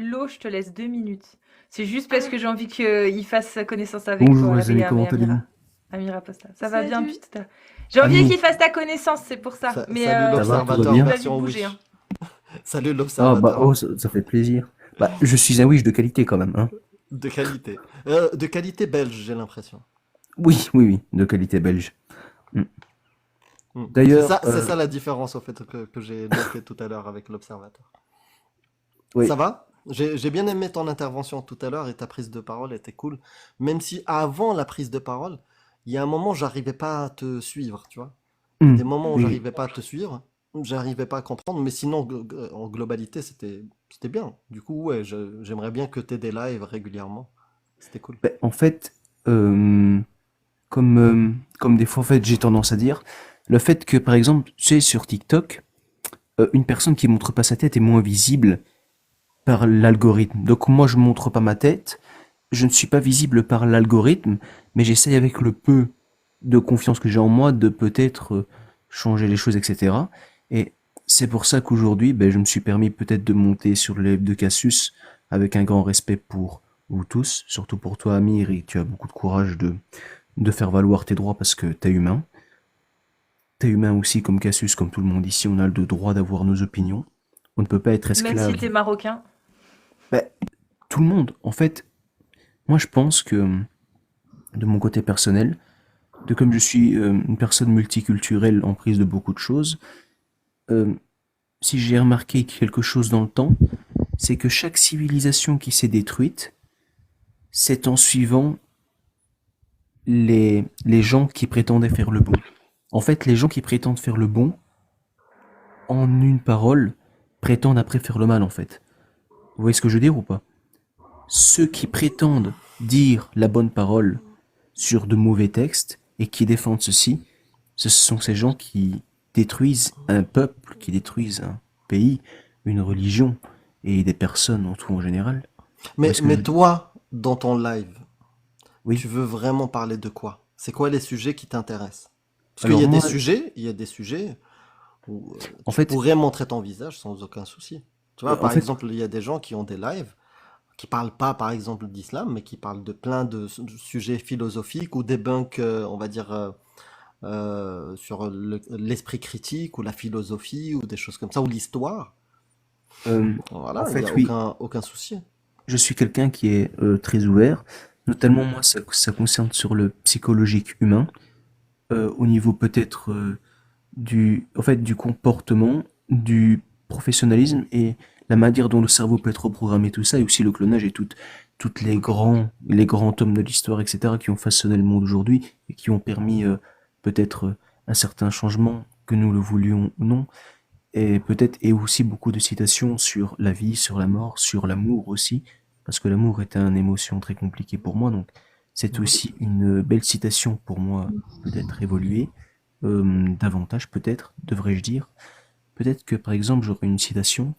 L'eau, je te laisse 2 minutes. C'est juste parce que j'ai envie qu'il fasse sa connaissance avec Bonjour toi, les amis, Adrien, comment mais allez-vous? Amira Posta. Ça va bien Salut. depuis tout à l'heure. J'ai envie Ami, qu'il fasse ta connaissance, c'est pour ça. Mais Salut ça va, tout va l'observateur il bien? va vite version bouger, hein. Wish. Salut Ah bah l'observateur oh, ça fait plaisir. Bah, je suis un Wish de qualité quand même, hein. de qualité. De qualité belge, j'ai l'impression. Oui, oui, oui, de qualité belge. Mm. C'est D'ailleurs, ça, c'est ça la différence au fait que j'ai noté tout à l'heure avec l'observateur. Ça oui, va? J'ai bien aimé ton intervention tout à l'heure et ta prise de parole était cool. Même si avant la prise de parole, il y a un moment, j'arrivais pas à te suivre, tu vois. Il y a mm, des moments où oui, j'arrivais pas à te suivre, j'arrivais pas à comprendre, mais sinon, en globalité, c'était bien. Du coup, ouais, j'aimerais bien que tu aies des lives régulièrement. C'était cool. bah, en fait, euh, comme des fois, en fait, j'ai tendance à dire, le fait que, par exemple, tu sais, sur TikTok, une personne qui montre pas sa tête est moins visible par l'algorithme. Donc moi, je montre pas ma tête, je ne suis pas visible par l'algorithme, mais j'essaye avec le peu de confiance que j'ai en moi de peut-être changer les choses, etc. Et c'est pour ça qu'aujourd'hui, ben, je me suis permis peut-être de monter sur le live de Cassius avec un grand respect pour vous tous, surtout pour toi, Amir, et tu as beaucoup de courage de faire valoir tes droits parce que t'es humain. T'es humain aussi comme Cassius, comme tout le monde ici, on a le droit d'avoir nos opinions. On ne peut pas être Même si esclave. t'es marocain. Ben, tout le monde, en fait, moi je pense que de mon côté personnel, de comme je suis une personne multiculturelle en prise de beaucoup de choses, euh, si j'ai remarqué quelque chose dans le temps, c'est que chaque civilisation qui s'est détruite, c'est en suivant les gens qui prétendaient faire le bon. En fait, les gens qui prétendent faire le bon, en une parole, prétendent après faire le mal, en fait. Vous voyez ce que je veux dire ou pas? Ceux qui prétendent dire la bonne parole sur de mauvais textes et qui défendent ceci, ce sont ces gens qui détruisent un peuple, qui détruisent un pays, une religion et des personnes en tout en général. Vous voyez ce que je Mais veux dire? toi, dans ton live, Oui. tu veux vraiment parler de quoi? C'est quoi les sujets qui t'intéressent? Parce qu'il Alors y a des moi, sujets, où en tu fait, pourrais montrer ton visage sans aucun souci. Tu vois, en par fait, exemple, il y a des gens qui ont des lives qui parlent pas, par exemple, d'islam, mais qui parlent de plein de sujets philosophiques ou débunk, on va dire, sur l'esprit critique ou la philosophie ou des choses comme ça, ou l'histoire. en Voilà, il n'y a fait, oui, aucun souci. je suis quelqu'un qui est très ouvert. Notamment moi, ça concerne sur le psychologique humain, au niveau peut-être en fait, du comportement, du professionnalisme et la manière dont le cerveau peut être reprogrammé, tout ça, et aussi le clonage et toutes les grands tomes de l'histoire, etc., qui ont façonné le monde aujourd'hui et qui ont permis peut-être un certain changement, que nous le voulions ou non, et peut-être, et aussi beaucoup de citations sur la vie, sur la mort, sur l'amour aussi, parce que l'amour est une émotion très compliquée pour moi, donc c'est Mhm. aussi une belle citation pour moi, peut-être évoluer, davantage peut-être, devrais-je dire. Peut-être que par exemple j'aurais une citation,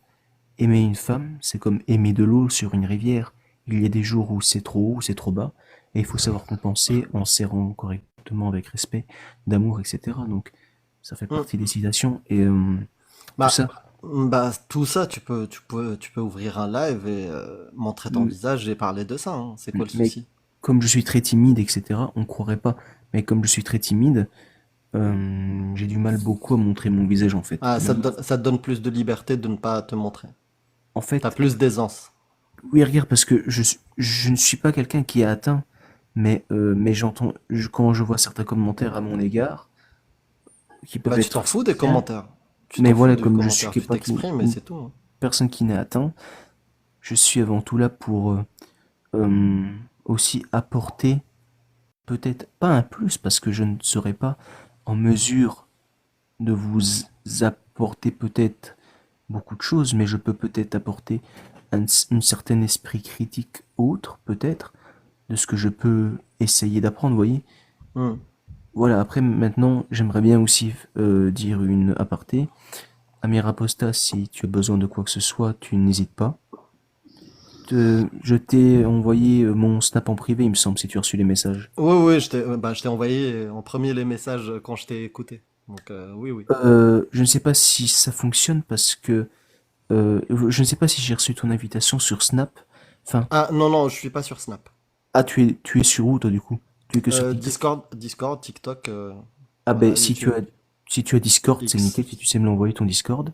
aimer une femme, c'est comme aimer de l'eau sur une rivière. Il y a des jours où c'est trop haut, où c'est trop bas, et il faut savoir compenser en serrant correctement avec respect, d'amour, etc. Donc ça fait Mm. partie des citations, et tout Bah, ça. tout ça, tu peux ouvrir un live et montrer ton visage et parler de ça, hein. C'est quoi le Mais souci? comme je suis très timide, etc., on croirait pas. Mais comme je suis très timide, j'ai du mal beaucoup à montrer mon visage en fait. Ah, ça te donne plus de liberté de ne pas te montrer. En T'as fait, plus d'aisance. oui, regarde, parce que je ne suis pas quelqu'un qui est atteint, mais quand je vois certains commentaires à mon égard, qui peuvent Bah, tu être t'en fous des bien, commentaires. Tu mais t'en fous voilà, des comme je suis commentaires. Tu pas t'exprimes et une c'est tout, hein. personne qui n'est atteint, je suis avant tout là pour euh, aussi apporter peut-être pas un plus, parce que je ne serai pas en mesure de vous apporter peut-être beaucoup de choses, mais je peux peut-être apporter une certain esprit critique autre, peut-être, de ce que je peux essayer d'apprendre, vous voyez. Hmm. Voilà, après, maintenant, j'aimerais bien aussi dire une aparté. Amir Aposta, si tu as besoin de quoi que ce soit, tu n'hésites pas. Je t'ai envoyé mon snap en privé, il me semble, si tu as reçu les messages. Oui, oui, je t'ai envoyé en premier les messages quand je t'ai écouté. Donc, oui, oui. Je ne sais pas si ça fonctionne parce que je ne sais pas si j'ai reçu ton invitation sur Snap. Enfin, Ah, non, non, je suis pas sur Snap. ah, tu es sur où, toi, du coup? Tu es que sur TikTok? Discord, TikTok, Ah, ben, voilà, YouTube, si tu as Discord, c'est X. nickel, si tu sais me l'envoyer ton Discord.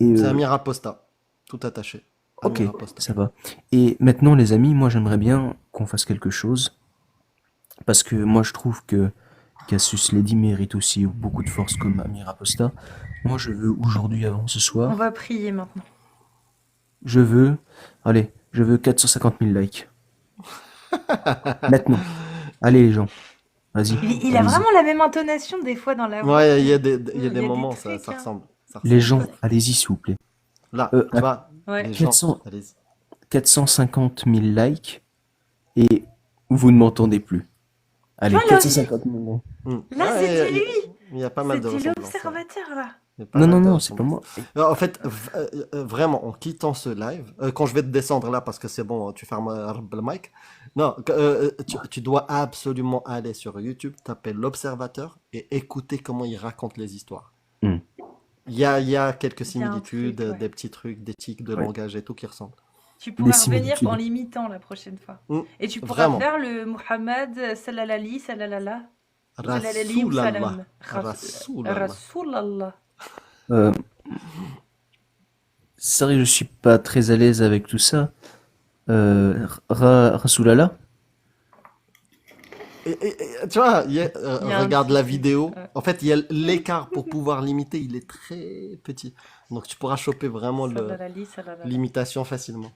Et, C'est Amir Aposta, tout attaché. ok, Amir Aposta. ça va. Et maintenant, les amis, moi, j'aimerais bien qu'on fasse quelque chose. Parce que moi, je trouve que Cassius Lady mérite aussi beaucoup de force comme Amir Aposta. Moi, je veux aujourd'hui, avant ce On soir, va prier maintenant. je veux, allez, je veux 450 000 likes. Maintenant. Allez, les gens. Vas-y, Il a allez-y. vraiment la même intonation des fois dans la voix. Ouais, il y a Il y a des des moments, trucs, ça hein. ressemble. Ça Les ressemble. gens, allez-y, s'il vous plaît. Là, tu À vois, Ouais. les gens, 400, allez-y. 450 000 likes et vous ne m'entendez plus. Allez, Voilà. 450 000 likes. Là, Ouais, c'était il y a- lui. il y a pas mal de C'était ressemblances. l'observateur, là. Il y a pas Non, mal non, de non, c'est pas ressemblances. moi. En fait, vraiment, en quittant ce live, quand je vais te descendre là, parce que c'est bon, tu fermes le mic, non, tu dois absolument aller sur YouTube, taper l'observateur et écouter comment il raconte les histoires. Hmm. Il y a quelques Il y a un similitudes, truc, ouais. des petits trucs, des tics de Ouais. langage et tout qui ressemblent. Tu pourras Des revenir similitudes. en l'imitant la prochaine fois. Mm, Et tu pourras Vraiment. faire le Muhammad salalali salalala. Salalali ou Rasulallah. salam. Rasulallah. Rasulallah. Euh, c'est vrai que je suis pas très à l'aise avec tout ça. Rasulallah? Tu vois, Il y a un regarde petit la truc, vidéo. ouais. En fait, il y a l'écart pour pouvoir l'imiter, il est très petit. Donc tu pourras choper vraiment Salalali salalala. l'imitation facilement.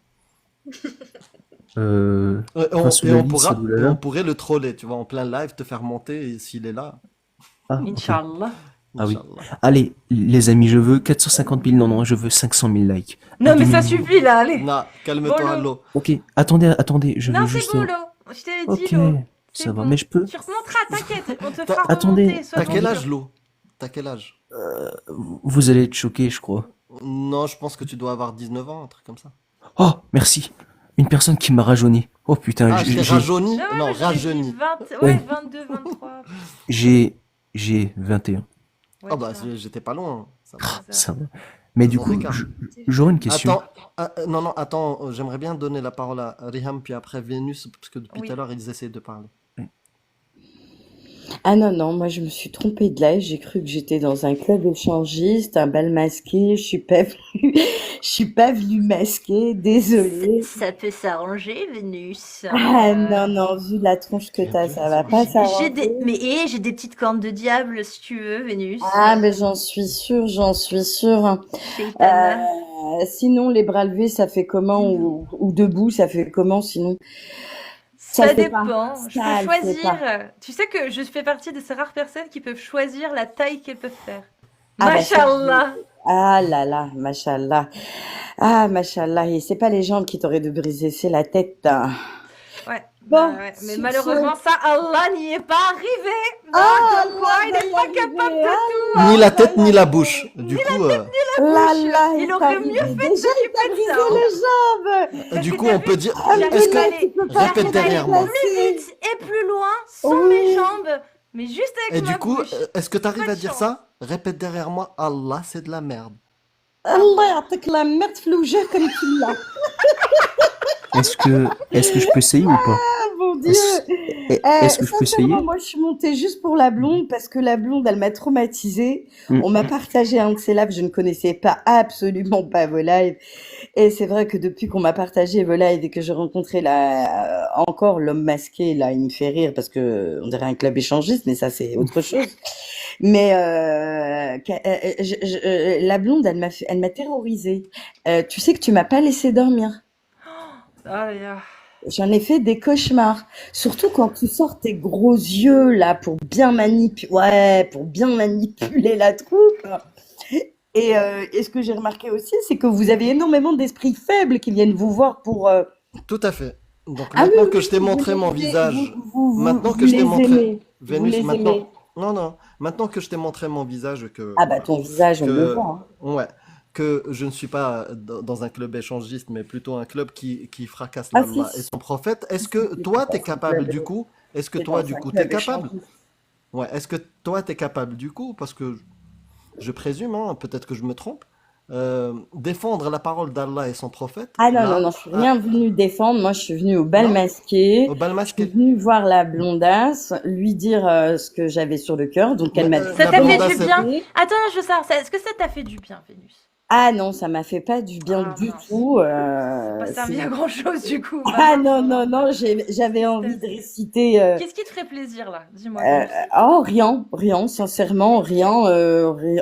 Euh, Et on Rasulali, Sadoulala. pourrait le troller, tu vois, en plein live, te faire monter et s'il est là. Ah, ok. Inch'Allah. Ah oui. Inch'Allah. Allez, les amis, je veux 450 000, non, non, je veux 500 000 likes. Non, mais ça 2 millions. suffit là, allez. Non, calme-toi, Bolo. Allo. Ok, attendez, je Non, veux c'est juste... beau, là. Je t'ai dit, Ok, Lo. C'est ça va, bon. mais je peux... Tu remonteras, t'inquiète. On te T'as- fera Attendez, remonter. Sois T'as quel tranquille. âge, Lo? T'as quel âge? Vous allez être choqués, je crois. Non, je pense que tu dois avoir 19 ans, un truc comme ça. Oh, merci. Une personne qui m'a rajeuni. Oh putain, Ah, je t'ai rajeuni? Ah ouais, Non, mais je t'ai dit rajeuni. 20... Ouais. Ouais, 22, 23. j'ai 21. Ouais, Ah bah, tu vois. j'étais pas loin. Ça va. C'est ça. Ça va. Mais du Sans coup, écart. j'aurais une question. Attends, non, non, attends, j'aimerais bien donner la parole à Riham, puis après Vénus, parce que depuis Oui. tout à l'heure, ils essaient de parler. Ah non, non, moi je me suis trompée de live, j'ai cru que j'étais dans un club échangiste, un bal masqué, je suis pas venue, je suis pas venue masquée, désolée. Ça peut s'arranger, Vénus. Ah non, non, vu la tronche que t'as, ça va pas J'ai s'arranger. j'ai des petites cornes de diable, si tu veux, Vénus. Ah, mais j'en suis sûre, j'en suis sûre. Shaitana. Sinon, les bras levés, ça fait comment, ou debout, ça fait comment sinon? Ça le fait pas. dépend. Je Ça peux le fait choisir. Tu sais que je fais partie de ces rares personnes qui peuvent choisir la taille qu'elles peuvent faire. Ah bah, ça, Machallah. Ah là là, machallah. Ah, machallah, et c'est pas les jambes qui t'auraient de briser, c'est la tête. Hein. Ouais. Bon, Mais sur malheureusement, ça, Allah n'y est pas arrivé. Ah, Comme quoi, il n'est pas capable de tout. Ni la tête, ni la bouche. Du coup, Là, bouche. là, Il t'a aurait brisé. mieux fait de Déjà, il t'a s'occuper de brisé ça, hein. les jambes. du que coup, t'as on vu, peut dire. j'arrive Est-ce à que. aller- Répète j'arrive à derrière aller moi. plus vite et plus loin sans Oui. mes jambes, mais juste Et avec du ma coup, bouche. est-ce que tu arrives Pas à de dire chance. ça? Répète derrière moi. Allah, c'est de la merde. Allah يعطيك la merde في الوجه comme tu l'as. Est-ce que je peux essayer ou pas? Ah mon Dieu. Est-ce que je peux essayer? Sincèrement, moi je suis montée juste pour la blonde parce que la blonde elle m'a traumatisée. Mm. On m'a partagé un de ses lives, je ne connaissais pas absolument pas vos lives. Et c'est vrai que depuis qu'on m'a partagé vos lives et que j'ai rencontré encore l'homme masqué, là, il me fait rire parce que on dirait un club échangiste, mais ça c'est autre chose. Mais la blonde, elle m'a terrorisée. Tu sais que tu m'as pas laissé dormir. Ah, là. J'en ai fait des cauchemars. Surtout quand tu sors tes gros yeux là pour bien manipuler la troupe. Et ce que j'ai remarqué aussi, c'est que vous avez énormément d'esprits faibles qui viennent vous voir pour. Tout à fait. Donc Ah maintenant oui, que je t'ai vous montré les mon aimez, visage, vous maintenant que vous je t'ai les montré, aimez, vous Vénus, les maintenant, aimez. non, non, maintenant que je t'ai montré mon visage, que, Ah bah ton visage, on le que, voit. Hein. ouais, que je ne suis pas dans un club échangiste, mais plutôt un club qui fracasse Ah l'Allah si, et son prophète. Est-ce que c'est toi, dans t'es un capable club, du coup? Est-ce que c'est toi, dans du un coup, t'es club capable? échangiste. Ouais, est-ce que toi, t'es capable du coup? Parce que je présume, hein, peut-être que je me trompe, défendre la parole d'Allah et son prophète, Ah non, non, là, non, je suis rien venue défendre. Moi, je suis venue au bal non, masqué. au bal Je suis masqué. venue voir la blondasse, lui dire ce que j'avais sur le cœur. Donc, elle Mais, m'a Ça la t'a fait blondasse, du c'est... bien? désolée. Attends, je veux savoir, est-ce que ça t'a fait du bien, Vénus? Ah non, ça m'a fait pas du bien Ah du mince. tout. Ça n'a pas servi à grand-chose du coup. Bah Ah mince non, non, alors. non, j'avais envie de Tristesse. réciter. Qu'est-ce qui te ferait plaisir là? Dis-moi, Euh, Vénus. oh, rien, rien, sincèrement, rien,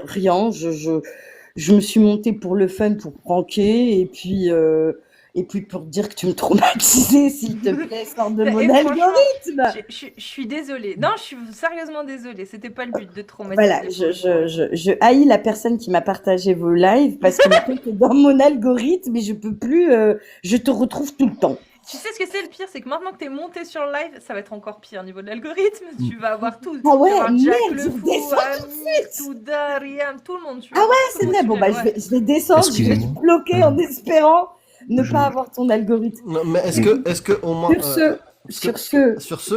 rien. Je me suis montée pour le fun, pour pranker, et puis pour dire que tu me traumatisais, s'il te plaît, sors de mon Et franchement, algorithme. je suis désolée. Non, je suis sérieusement désolée. C'était pas le but de te Voilà, traumatiser pour une fois. je haïs la personne qui m'a partagé vos lives parce que maintenant t'es dans mon algorithme et je peux plus, je te retrouve tout le temps. Tu sais ce que c'est le pire? C'est que maintenant que t'es monté sur le live, ça va être encore pire au niveau de l'algorithme. Tu vas avoir tout. Ah Tu vas ouais, avoir Jack merde, le je Fou, redescends tout de Amir, suite. Touda, Riam, tout le monde. Tu Ah vas voir ouais, tout c'est le monde vrai. tu Bon, bah, l'aimes, ouais. je vais descendre, je vais te Excusez-moi. bloquer en espérant ne Je, pas avoir ton algorithme. Non, mais je- est-ce que au moins, Sur ce, parce sur que ce, sur ce,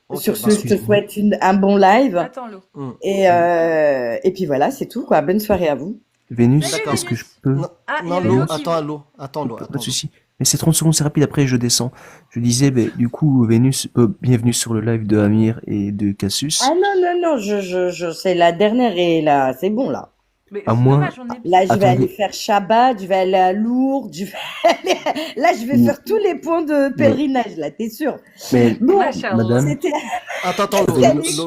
ok, sur ce, bah, je te excusez-moi. souhaite un bon live Attends, l'eau. et puis voilà, c'est tout, quoi. Bonne soirée à vous. Vénus, Salut d'accord. est-ce que je Vénus. peux... Non, Ah, il y non, avait l'eau, l'eau qui... attends, l'eau, attends, l'eau, Pas de attends, l'eau. souci. Mais c'est 30 secondes, c'est rapide, après je descends. Je disais, ben, du coup, Vénus, bienvenue sur le live de Amir et de Ah Cassius. non, non, non, c'est la dernière et là, c'est bon, là. Mais À c'est moins... dommage, on est Là, plus. je vais aller Attendez. faire Shabbat, je vais aller à Lourdes, je vais aller... Là, je vais Ou- faire tous les points de Mais, pèlerinage, là, t'es sûr? mais, Bon, Machallah. madame, c'était... Attends, l'eau, Vénus,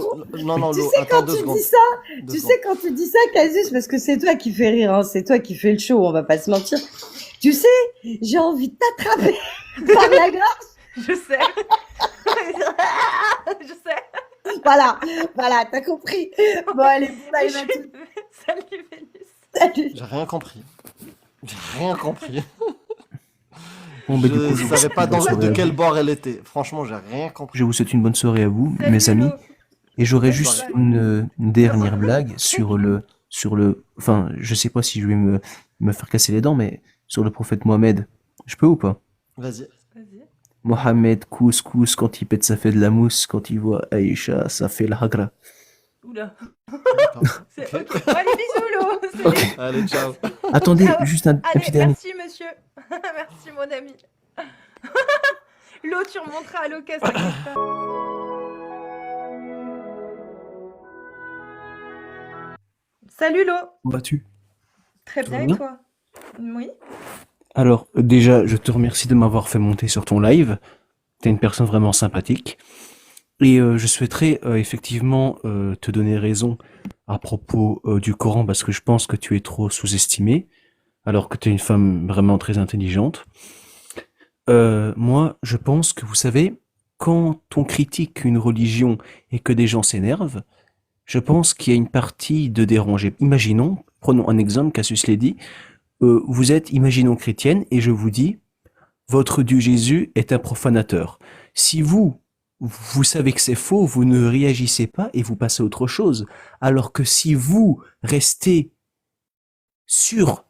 non, non, Tu l'eau, sais attends quand deux tu secondes, dis ça, deux tu secondes. sais quand tu dis ça, Casus, parce que c'est toi qui fais rire, hein, c'est toi qui fais le show, on va pas se mentir. Tu sais, j'ai envie de t'attraper par la gorge. Je sais. Je sais. Voilà, voilà, t'as compris. Bon, allez, bon live à tous. Salut Vénus. Salut. J'ai rien compris. J'ai rien compris. bon, ben, du coup, Je je vous savais souhaite pas une bonne soirée de à quel vous. bord elle était. Franchement, j'ai rien compris. Je vous souhaite une bonne soirée à vous, mes Salut amis. l'eau. Et j'aurais Bonne juste soirée. une dernière blague sur le, enfin, je sais pas si je vais me faire casser les dents, mais sur le prophète Mohamed. Je peux ou pas? Vas-y. Vas-y. Mohamed, couscous, quand il pète, ça fait de la mousse. Quand il voit Aïcha, ça fait la hagra. Oula. D'accord. C'est Ok. ok. Bon, allez, bisous l'eau. Salut. Ok. Allez, ciao. Attendez, Ciao. juste un Allez, petit dernier. merci monsieur. Merci mon ami. L'eau, tu remonteras à l'occasion. t'inquiète pas. Salut l'eau. Comment vas-tu? Très Tout va bien et bien? toi? Oui. Alors, déjà, je te remercie de m'avoir fait monter sur ton live. T'es une personne vraiment sympathique. Et je souhaiterais effectivement te donner raison à propos du Coran parce que je pense que tu es trop sous-estimée, alors que tu es une femme vraiment très intelligente. Moi, je pense que, vous savez, quand on critique une religion et que des gens s'énervent, je pense qu'il y a une partie de dérangé. Imaginons, prenons un exemple, Cassius l'a dit, vous êtes, imaginons, chrétienne, et je vous dis, votre Dieu Jésus est un profanateur. Si vous savez que c'est faux, vous ne réagissez pas et vous passez à autre chose. Alors que si vous restez sûr,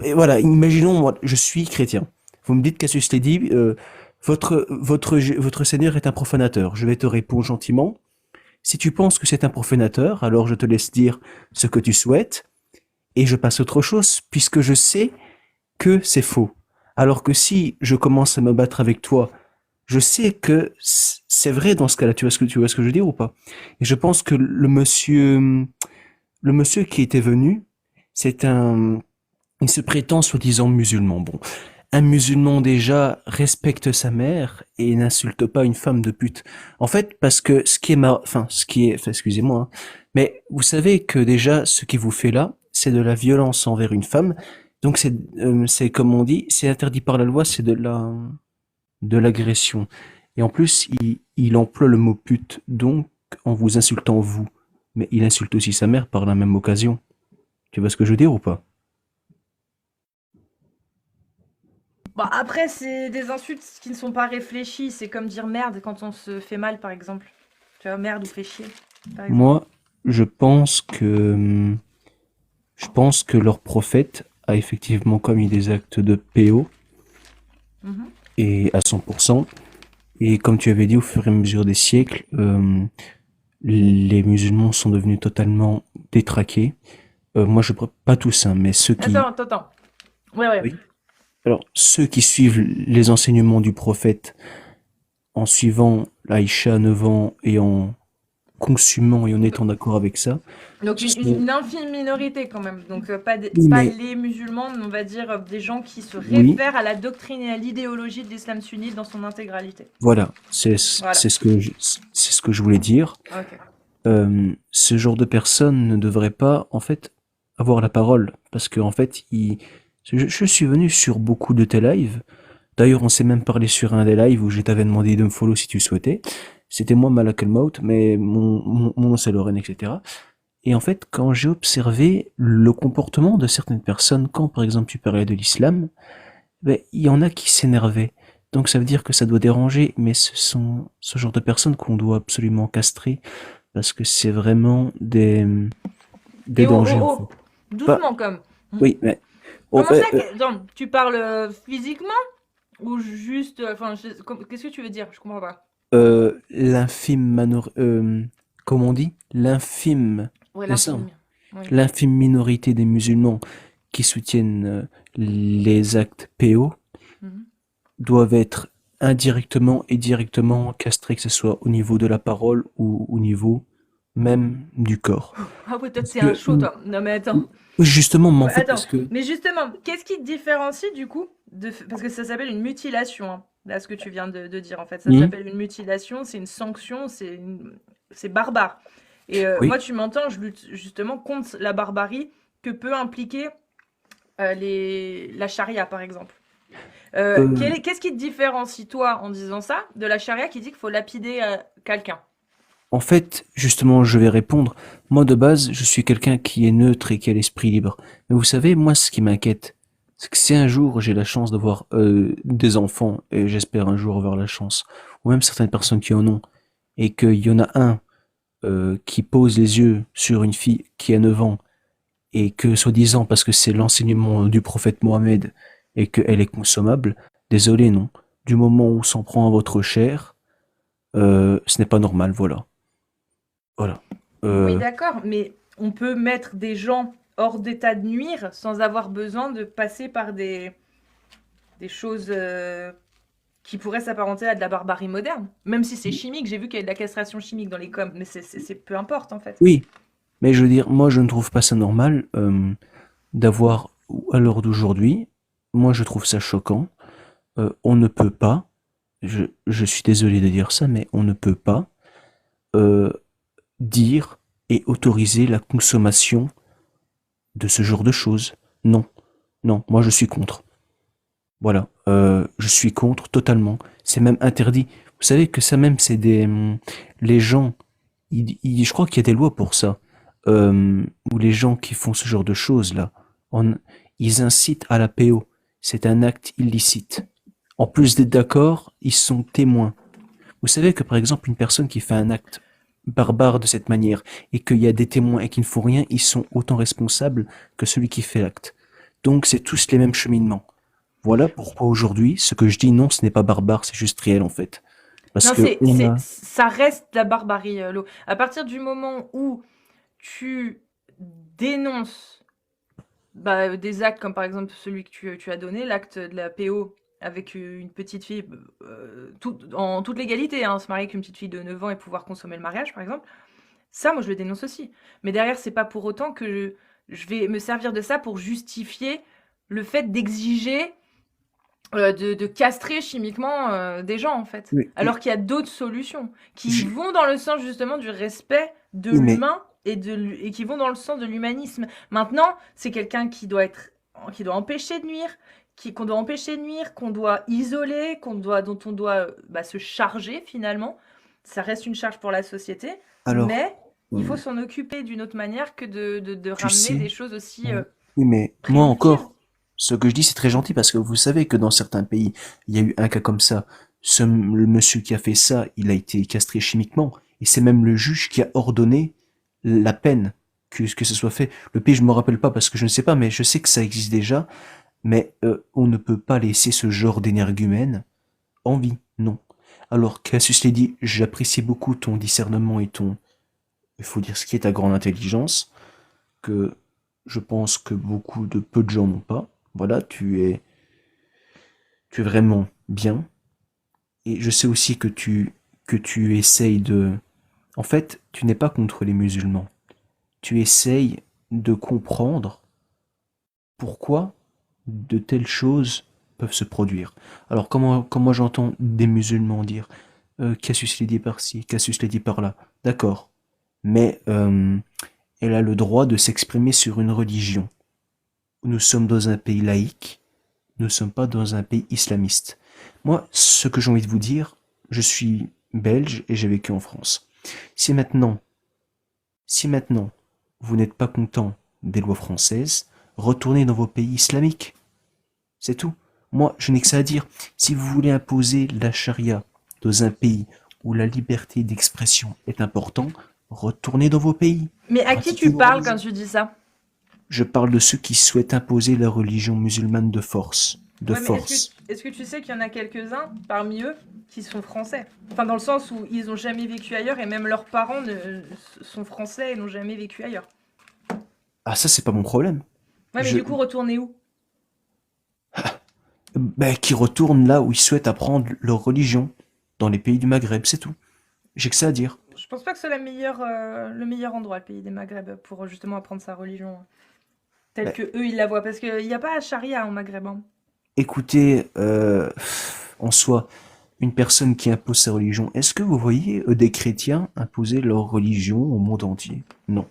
et voilà, imaginons, moi, je suis chrétien. Vous me dites, Cassius l'a dit, votre Seigneur est un profanateur. Je vais te répondre gentiment. Si tu penses que c'est un profanateur, alors je te laisse dire ce que tu souhaites et je passe à autre chose puisque je sais que c'est faux. Alors que si je commence à me battre avec toi, je sais que c'est vrai dans ce cas-là. Tu vois ce que je veux dire ou pas? Et je pense que le monsieur qui était venu, il se prétend soi-disant musulman. Bon, un musulman déjà respecte sa mère et n'insulte pas une femme de pute. En fait, parce que excusez-moi, hein, mais vous savez que déjà ce qui vous fait là, c'est de la violence envers une femme. Donc c'est comme on dit, c'est interdit par la loi, c'est de l'agression. Et en plus, il emploie le mot pute, donc en vous insultant vous, mais il insulte aussi sa mère par la même occasion. Tu vois ce que je veux dire ou pas? Bon, après, c'est des insultes qui ne sont pas réfléchies. C'est comme dire merde quand on se fait mal, par exemple. Tu vois, merde ou fait chier, par exemple. Moi, je pense que leur prophète a effectivement commis des actes de PO Mhm. et à 100%. Et comme tu avais dit, au fur et à mesure des siècles, les musulmans sont devenus totalement détraqués. Moi, pas tous, hein, mais ceux qui, Attends. Ouais, ouais. oui. Alors, ceux qui suivent les enseignements du prophète en suivant l'Aïcha 9 ans et en consumant et en étant d'accord avec ça, Donc ce sont, une infime minorité quand même. Donc pas, oui, pas mais, les musulmans, mais on va dire des gens qui se oui, réfèrent à la doctrine et à l'idéologie de l'islam sunnite dans son intégralité. voilà, Voilà. c'est ce que je voulais dire. Ok. Ce genre de personnes ne devrait pas, en fait, avoir la parole. Parce que, en fait, je suis venu sur beaucoup de tes lives. D'ailleurs, on s'est même parlé sur un des lives où je t'avais demandé de me follow si tu souhaitais. C'était moi, Malak El Maut, mais mon nom c'est Lorraine, etc. Et en fait, quand j'ai observé le comportement de certaines personnes, quand par exemple tu parlais de l'islam, ben, il y en a qui s'énervaient. Donc ça veut dire que ça doit déranger, mais ce sont ce genre de personnes qu'on doit absolument castrer parce que c'est vraiment des Et dangers en fait. Pas, doucement comme. oui, mais oh, Comment ça attends, tu parles physiquement ou juste. Enfin, qu'est-ce que tu veux dire? Je comprends pas. l'infime comment on dit? L'infime, Ouais, c'est ça, hein. l'infime. Oui. L'infime minorité des musulmans qui soutiennent les actes PO Mhm. doivent être indirectement et directement castrés, que ce soit au niveau de la parole ou au niveau même du corps. Ah ouais, toi Parce t'es un que, chaud toi. Non mais attends. justement, mais en Ouais, fait, attends, parce que, mais justement, qu'est-ce qui te différencie du coup parce que ça s'appelle une mutilation, hein, là ce que tu viens de dire en fait, ça hmm, s'appelle une mutilation, c'est une sanction, c'est barbare. Et moi oui, tu m'entends, je lutte justement contre la barbarie que peut impliquer la charia par exemple. euh, Qu'est-ce qui te différencie toi en disant ça de la charia qui dit qu'il faut lapider quelqu'un? en fait, justement, je vais répondre. Moi, de base, je suis quelqu'un qui est neutre et qui a l'esprit libre. Mais vous savez, moi, ce qui m'inquiète, c'est que si un jour j'ai la chance d'avoir des enfants, et j'espère un jour avoir la chance, ou même certaines personnes qui en ont, et qu'il y en a un qui pose les yeux sur une fille qui a 9 ans, et que, soi-disant, parce que c'est l'enseignement du prophète Mohammed, et qu'elle est consommable, désolé, non. Du moment où on s'en prend à votre chair, ce n'est pas normal, voilà. Voilà. Oui, Euh, d'accord, mais on peut mettre des gens hors d'état de nuire sans avoir besoin de passer par des choses qui pourraient s'apparenter à de la barbarie moderne. Même si c'est chimique, j'ai vu qu'il y a de la castration chimique dans les coms, mais peu importe en fait. oui, mais je veux dire, moi je ne trouve pas ça normal d'avoir, à l'heure d'aujourd'hui, moi je trouve ça choquant. On ne peut pas, je suis désolé de dire ça, mais on ne peut pas euh, dire et autoriser la consommation de ce genre de choses. Non, non, moi je suis contre. Voilà, je suis contre totalement. C'est même interdit. Vous savez que ça même, c'est les gens, je crois qu'il y a des lois pour ça, où les gens qui font ce genre de choses-là, on- ils incitent à la PO. C'est un acte illicite. En plus d'être d'accord, ils sont témoins. Vous savez que par exemple, une personne qui fait un acte barbare de cette manière et qu'il y a des témoins et qui ne font rien, ils sont autant responsables que celui qui fait l'acte. Donc c'est tous les mêmes cheminements. Voilà pourquoi aujourd'hui, ce que je dis, non, ce n'est pas barbare, c'est juste réel en fait. Parce Non, que on a... ça reste de la barbarie, Lo. À partir du moment où tu dénonces des actes comme par exemple celui que tu as donné, l'acte de la PO avec une petite fille, en toute légalité, hein, se marier avec une petite fille de 9 ans et pouvoir consommer le mariage, par exemple, ça, moi, je le dénonce aussi. Mais derrière, c'est pas pour autant que je vais me servir de ça pour justifier le fait d'exiger de castrer chimiquement des gens, en fait. Oui, Alors qu'il y a d'autres solutions qui je- vont dans le sens justement du respect de oui, mais l'humain et qui vont dans le sens de l'humanisme. Maintenant, c'est quelqu'un qui doit empêcher de nuire, qu'on doit empêcher de nuire, qu'on doit isoler, dont on doit se charger finalement. Ça reste une charge pour la société, alors, mais il faut s'en occuper d'une autre manière que de tu ramener sais, des choses aussi oui, mais moi primitives. encore, ce que je dis, c'est très gentil parce que vous savez que dans certains pays, il y a eu un cas comme ça. Le monsieur qui a fait ça, il a été castré chimiquement et c'est même le juge qui a ordonné la peine que ce soit fait. Le pays, je me rappelle pas parce que je ne sais pas, mais je sais que ça existe déjà. Mais on ne peut pas laisser ce genre d'énergumène en vie, non. Alors, Cassius l'a dit, j'apprécie beaucoup ton discernement et il faut dire ce qui est ta grande intelligence, que Je pense que beaucoup de peu de gens n'ont pas. Voilà, tu es vraiment bien. Et je sais aussi que tu essayes de... En fait, tu n'es pas contre les musulmans. Tu essayes de comprendre pourquoi de telles choses peuvent se produire. Alors, comment j'entends des musulmans dire Cassius l'a dit par-ci, Cassius l'a dit par-là. D'accord. Mais elle a le droit de s'exprimer sur une religion. Nous sommes dans un pays laïque, nous ne sommes pas dans un pays islamiste. Moi, ce que j'ai envie de vous dire, je suis belge et j'ai vécu en France. Si maintenant, si maintenant, vous n'êtes pas content des lois françaises, retournez dans vos pays islamiques. C'est tout. Moi, je n'ai que ça à dire. Si vous voulez imposer la charia dans un pays où la liberté d'expression est importante, retournez dans vos pays. Mais à qui Pratiquez tu vos parles quand religions. tu dis ça? Je parle de ceux qui souhaitent imposer la religion musulmane de force. De Ouais, mais force. est-ce que tu sais qu'il y en a quelques-uns parmi eux qui sont français? Enfin, dans le sens où ils n'ont jamais vécu ailleurs et même leurs parents sont français et n'ont jamais vécu ailleurs. Ah, ça, c'est pas mon problème. Ouais, mais Je, du coup, retourner où? ben, qui retournent là où ils souhaitent apprendre leur religion, dans les pays du Maghreb, c'est tout. J'ai que ça à dire. Je pense pas que c'est le meilleur endroit, le pays des Maghreb, pour justement apprendre sa religion telle Ben, que eux ils la voient. Parce qu'il n'y a pas la charia au Maghreb, hein. écoutez, en soi, une personne qui impose sa religion, est-ce que vous voyez des chrétiens imposer leur religion au monde entier? Non.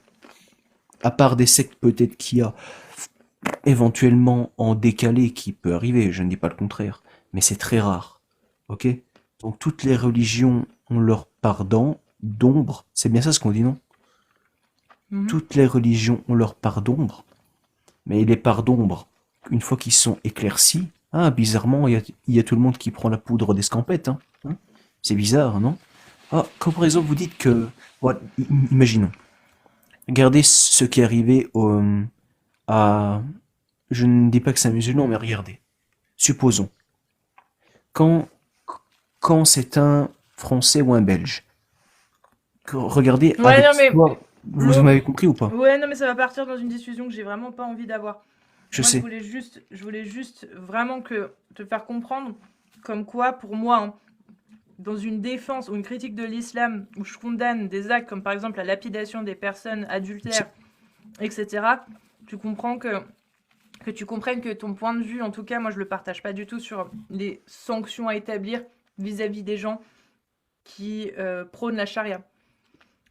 À part des sectes peut-être qu'il y a éventuellement en décalé qui peut arriver, je ne dis pas le contraire, mais c'est très rare. Ok? Donc toutes les religions ont leur part d'ombre, c'est bien ça ce qu'on dit, non? Mhm. Toutes les religions ont leur part d'ombre, mais les parts d'ombre, une fois qu'ils sont éclaircis, ah, bizarrement, il y a tout le monde qui prend la poudre d'escampette, hein. Hein. C'est bizarre, non? Ah, comme par exemple vous dites que, voilà, imaginons, regardez ce qui est arrivé à, je ne dis pas que c'est un musulman, mais regardez, supposons, quand, quand c'est un Français ou un Belge, regardez Ouais, non, avec mais toi, vous l'eau. m'avez compris ou pas? Ouais, non, mais ça va partir dans une discussion que j'ai vraiment pas envie d'avoir. Je Moi, sais. je voulais juste vraiment te faire comprendre, comme quoi, pour moi, hein, dans une défense ou une critique de l'islam où je condamne des actes comme par exemple la lapidation des personnes adultères, etc., tu comprends que tu comprennes que ton point de vue, en tout cas, moi je le partage pas du tout sur les sanctions à établir vis-à-vis des gens qui prônent la charia.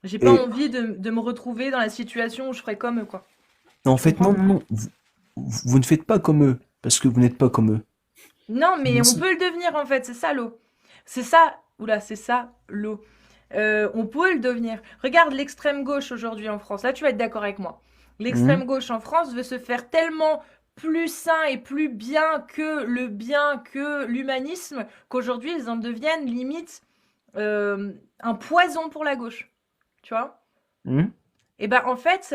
J'ai pas Et envie de me retrouver dans la situation où je ferais comme eux, quoi. en Tu fait, non, comprends? non, non, vous ne faites pas comme eux, parce que vous n'êtes pas comme eux. Non, mais Mais on si. peut le devenir en fait, c'est ça l'eau. C'est ça, oula, c'est ça l'eau. On peut le devenir. Regarde l'extrême gauche aujourd'hui en France. Là, tu vas être d'accord avec moi. Mhm. L'extrême gauche en France veut se faire tellement plus sain et plus bien que l'humanisme qu'aujourd'hui ils en deviennent limite un poison pour la gauche. Tu vois? Mhm. Et ben en fait,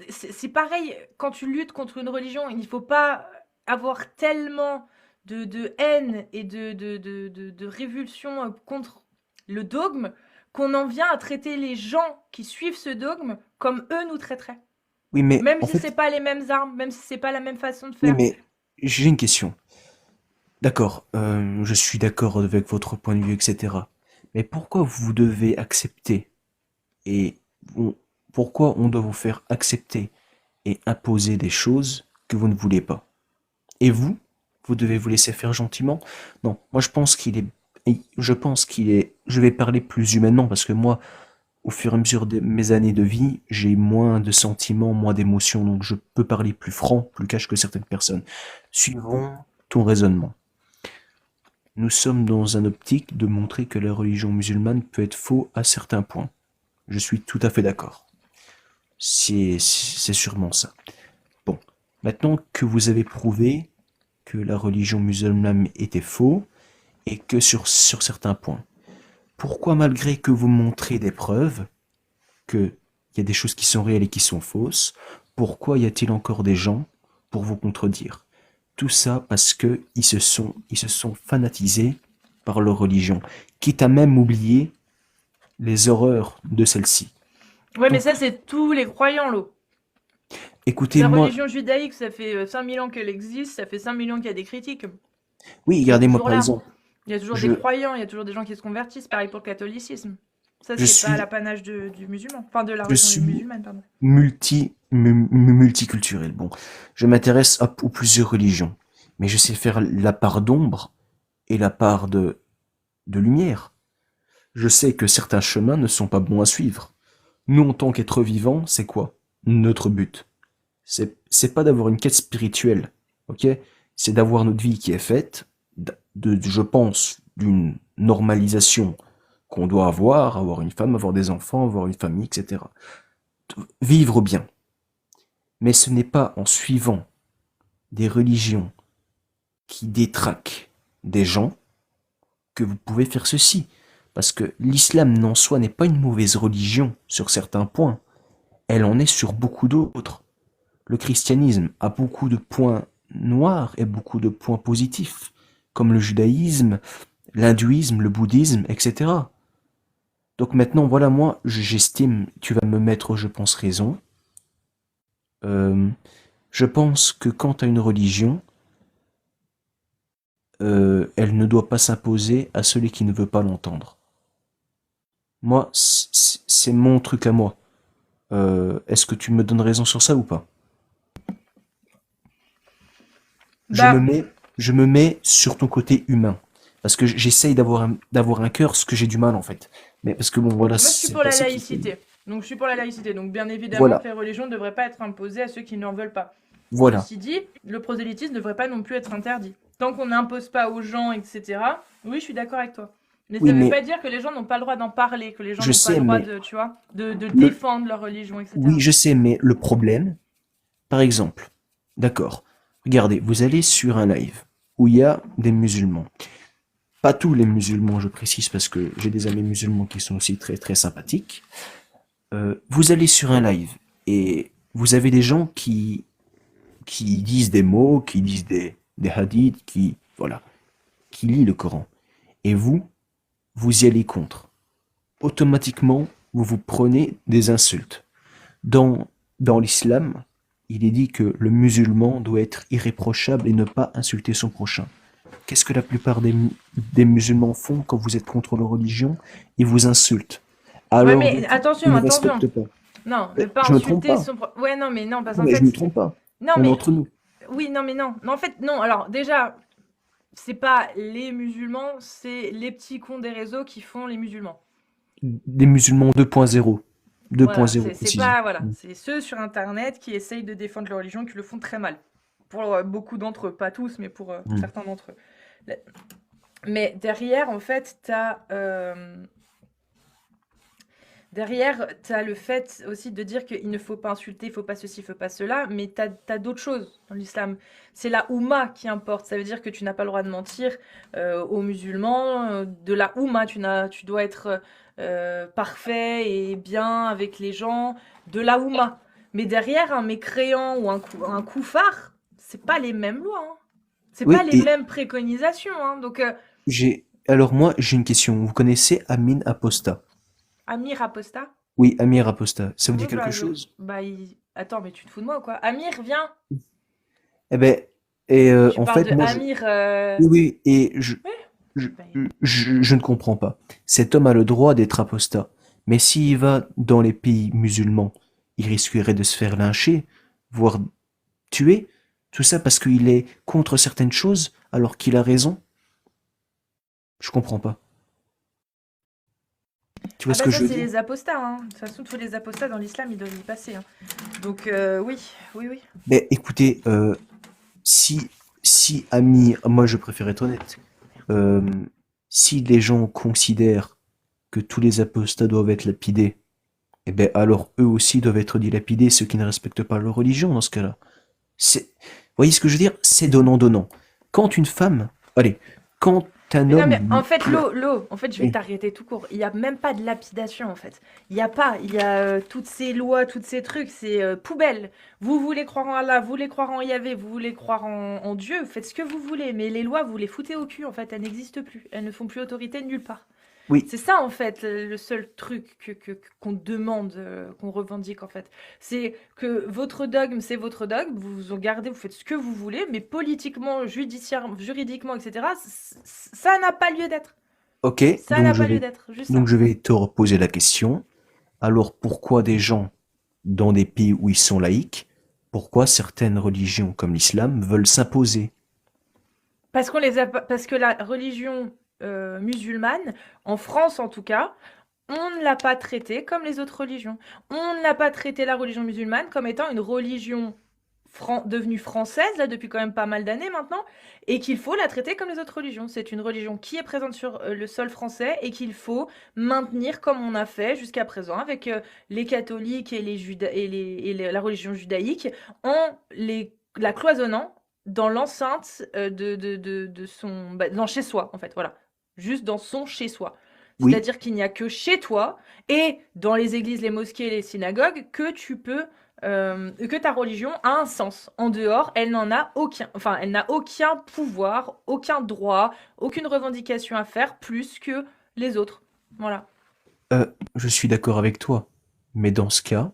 c'est pareil quand tu luttes contre une religion. Il ne faut pas avoir tellement de haine et de révulsion contre le dogme qu'on en vient à traiter les gens qui suivent ce dogme comme eux nous traiteraient. Oui, mais Même en si c'est fait, pas les mêmes armes, même si c'est pas la même façon de oui, faire. mais j'ai une question. D'accord, je suis d'accord avec votre point de vue, etc. Mais pourquoi vous devez accepter et on- pourquoi on doit vous faire accepter et imposer des choses que vous ne voulez pas? Et vous devez vous laisser faire gentiment? Non, moi je vais parler plus humainement parce que moi, au fur et à mesure de mes années de vie, j'ai moins de sentiments, moins d'émotions, donc je peux parler plus franc, plus cash que certaines personnes. Suivons ton raisonnement. Nous sommes dans un optique de montrer que la religion musulmane peut être faux à certains points. Je suis tout à fait d'accord. C'est sûrement ça. Bon, maintenant que vous avez prouvé que la religion musulmane était faux et que sur certains points, pourquoi malgré que vous montrez des preuves qu'il y a des choses qui sont réelles et qui sont fausses, pourquoi y a-t-il encore des gens pour vous contredire? Tout ça parce que ils se sont fanatisés par leur religion, quitte à même oublier les horreurs de celle-ci. Ouais, mais Donc, ça, c'est tous les croyants, l'eau. Écoutez, La moi, religion judaïque, ça fait 5000 ans qu'elle existe, ça fait 5000 ans qu'il y a des critiques. oui, Elle est regardez-moi toujours par là. exemple, Il y a toujours des je, croyants, il y a toujours des gens qui se convertissent. Pareil pour le catholicisme. Ça, je c'est pas suis, l'apanage du musulman. Enfin, de la je religion suis musulmane, pardon. multiculturel. Bon, je m'intéresse aux plusieurs religions, mais je sais faire la part d'ombre et la part de lumière. Je sais que certains chemins ne sont pas bons à suivre. Nous, en tant qu'êtres vivants, c'est quoi notre but? C'est pas d'avoir une quête spirituelle, ok? C'est d'avoir notre vie qui est faite, je pense, d'une normalisation qu'on doit avoir une femme, avoir des enfants, avoir une famille, etc. Vivre bien. Mais ce n'est pas en suivant des religions qui détraquent des gens que vous pouvez faire ceci. Parce que l'islam en soi n'est pas une mauvaise religion sur certains points. Elle en est sur beaucoup d'autres. Le christianisme a beaucoup de points noirs et beaucoup de points positifs, comme le judaïsme, l'hindouisme, le bouddhisme, etc. Donc maintenant, voilà, moi, j'estime, tu vas me mettre, je pense, raison. Euh, je pense que quant à une religion, elle ne doit pas s'imposer à celui qui ne veut pas l'entendre. Moi, c'est mon truc à moi. Est-ce que tu me donnes raison sur ça ou pas? Je me Bah, mets, je me mets sur ton côté humain. Parce que j'essaye d'avoir un cœur, ce que j'ai du mal en fait. Mais parce que bon, voilà, moi, je suis c'est le pour la passé qui fait. laïcité. Donc, je suis pour la laïcité. Donc, bien évidemment que Voilà, les religions ne devraient pas être imposées à ceux qui n'en veulent pas. voilà. Ceci dit, le prosélytisme ne devrait pas non plus être interdit. Tant qu'on n'impose pas aux gens, etc. Oui, je suis d'accord avec toi. Mais Oui, ça ne veut mais pas dire que les gens n'ont pas le droit d'en parler, que les gens je n'ont pas le sais, droit mais de, tu vois, de le, défendre leur religion, oui, etc. je sais, mais le problème, par exemple, d'accord. Regardez, vous allez sur un live où il y a des musulmans. Pas tous les musulmans, je précise, parce que j'ai des amis musulmans qui sont aussi très très sympathiques. Vous allez sur un live et vous avez des gens qui disent des mots, qui disent des hadiths, qui, voilà, qui lit le Coran. Et vous y allez contre. Automatiquement, vous vous prenez des insultes. Dans, dans l'islam, il est dit que le musulman doit être irréprochable et ne pas insulter son prochain. Qu'est-ce que la plupart des musulmans font quand vous êtes contre leur religion? Ils vous insultent. Ouais, Alors du mais coup, ils attention, ne attention. respectent pas. Non, ne Mais pas je me trompe insulter pas. son... Ouais, non, mais non, parce Non, qu'en mais je fait... me trompe pas. Non, On est mais... entre nous. Oui, non, mais non. Non, en fait, non. Alors, déjà, c'est pas les musulmans, c'est les petits cons des réseaux qui font les musulmans. Des musulmans 2.0. Voilà, 2.0 c'est précision. pas... Voilà, c'est ceux sur Internet qui essayent de défendre leur religion, qui le font très mal. Pour beaucoup d'entre eux, pas tous, mais pour Mm. certains d'entre eux. Mais derrière, en fait, derrière, tu as le fait aussi de dire qu'il ne faut pas insulter, il ne faut pas ceci, il ne faut pas cela, mais tu as, d'autres choses dans l'islam. C'est la Oumma qui importe. Ça veut dire que tu n'as pas le droit de mentir aux musulmans. De la Oumma, tu dois être parfait et bien avec les gens. De la Oumma. Mais derrière, un mécréant ou un koufar, c'est pas les mêmes lois. Hein. C'est pas Oui, les et mêmes préconisations. Hein. Donc, alors moi, j'ai une question. Vous connaissez Amin Aposta? Amir Aposta. Oui, Amir Aposta. Ça vous dit Ouais, quelque chose? Attends, mais tu te fous de moi ou quoi? Amir, viens! Eh ben, Tu en parles fait, de moi, Amir. oui, oui, et Ouais. je, Bah, je ne comprends pas. Cet homme a le droit d'être apostat, mais s'il va dans les pays musulmans, il risquerait de se faire lyncher, voire tuer, tout ça parce qu'il est contre certaines choses alors qu'il a raison. Je comprends pas. Tu vois Ah ce bah que ça, je veux c'est dire? les apostats. Hein. De toute façon, tous les apostats dans l'islam, ils doivent y passer. Hein. Donc, oui, oui, oui. Mais écoutez, si, si ami, moi je préfère être honnête, euh, si les gens considèrent que tous les apostats doivent être lapidés, eh ben alors eux aussi doivent être dilapidés, ceux qui ne respectent pas leur religion dans ce cas-là. Vous voyez ce que je veux dire? C'est donnant-donnant. Quand une femme, allez, quand un Mais non, mais en homme, fait, en fait, je vais oui, t'arrêter tout court. Il n'y a même pas de lapidation, en fait. Il n'y a pas. Il y a toutes ces lois, tous ces trucs, c'est poubelle. Vous voulez croire en Allah, vous voulez croire en Yahvé, vous voulez croire en Dieu, faites ce que vous voulez. Mais les lois, vous les foutez au cul, en fait. Elles n'existent plus. Elles ne font plus autorité nulle part. Oui, C'est ça, en fait, le seul truc qu'on demande, qu'on revendique, en fait. C'est que votre dogme, c'est votre dogme, vous en gardez, vous faites ce que vous voulez, mais politiquement, juridiquement, etc., ça n'a pas lieu d'être. ok, Ça n'a pas lieu d'être, juste donc ça. je vais te reposer la question. Alors pourquoi des gens dans des pays où ils sont laïcs, pourquoi certaines religions comme l'islam veulent s'imposer? Parce qu'on les a pas parce que la religion, musulmane, en France en tout cas, on ne l'a pas traitée comme les autres religions. On ne l'a pas traité la religion musulmane comme étant une religion devenue française, là, depuis quand même pas mal d'années maintenant, et qu'il faut la traiter comme les autres religions. C'est une religion qui est présente sur le sol français et qu'il faut maintenir comme on a fait jusqu'à présent avec les catholiques et, la religion judaïque en la cloisonnant dans l'enceinte de son dans chez soi en fait, voilà, juste dans son chez soi. Oui, C'est-à-dire qu'il n'y a que chez toi et dans les églises, les mosquées et les synagogues que tu peux que ta religion a un sens. En dehors, elle n'en a aucun. Enfin, elle n'a aucun pouvoir, aucun droit, aucune revendication à faire plus que les autres. Voilà. euh, je suis d'accord avec toi. Mais dans ce cas,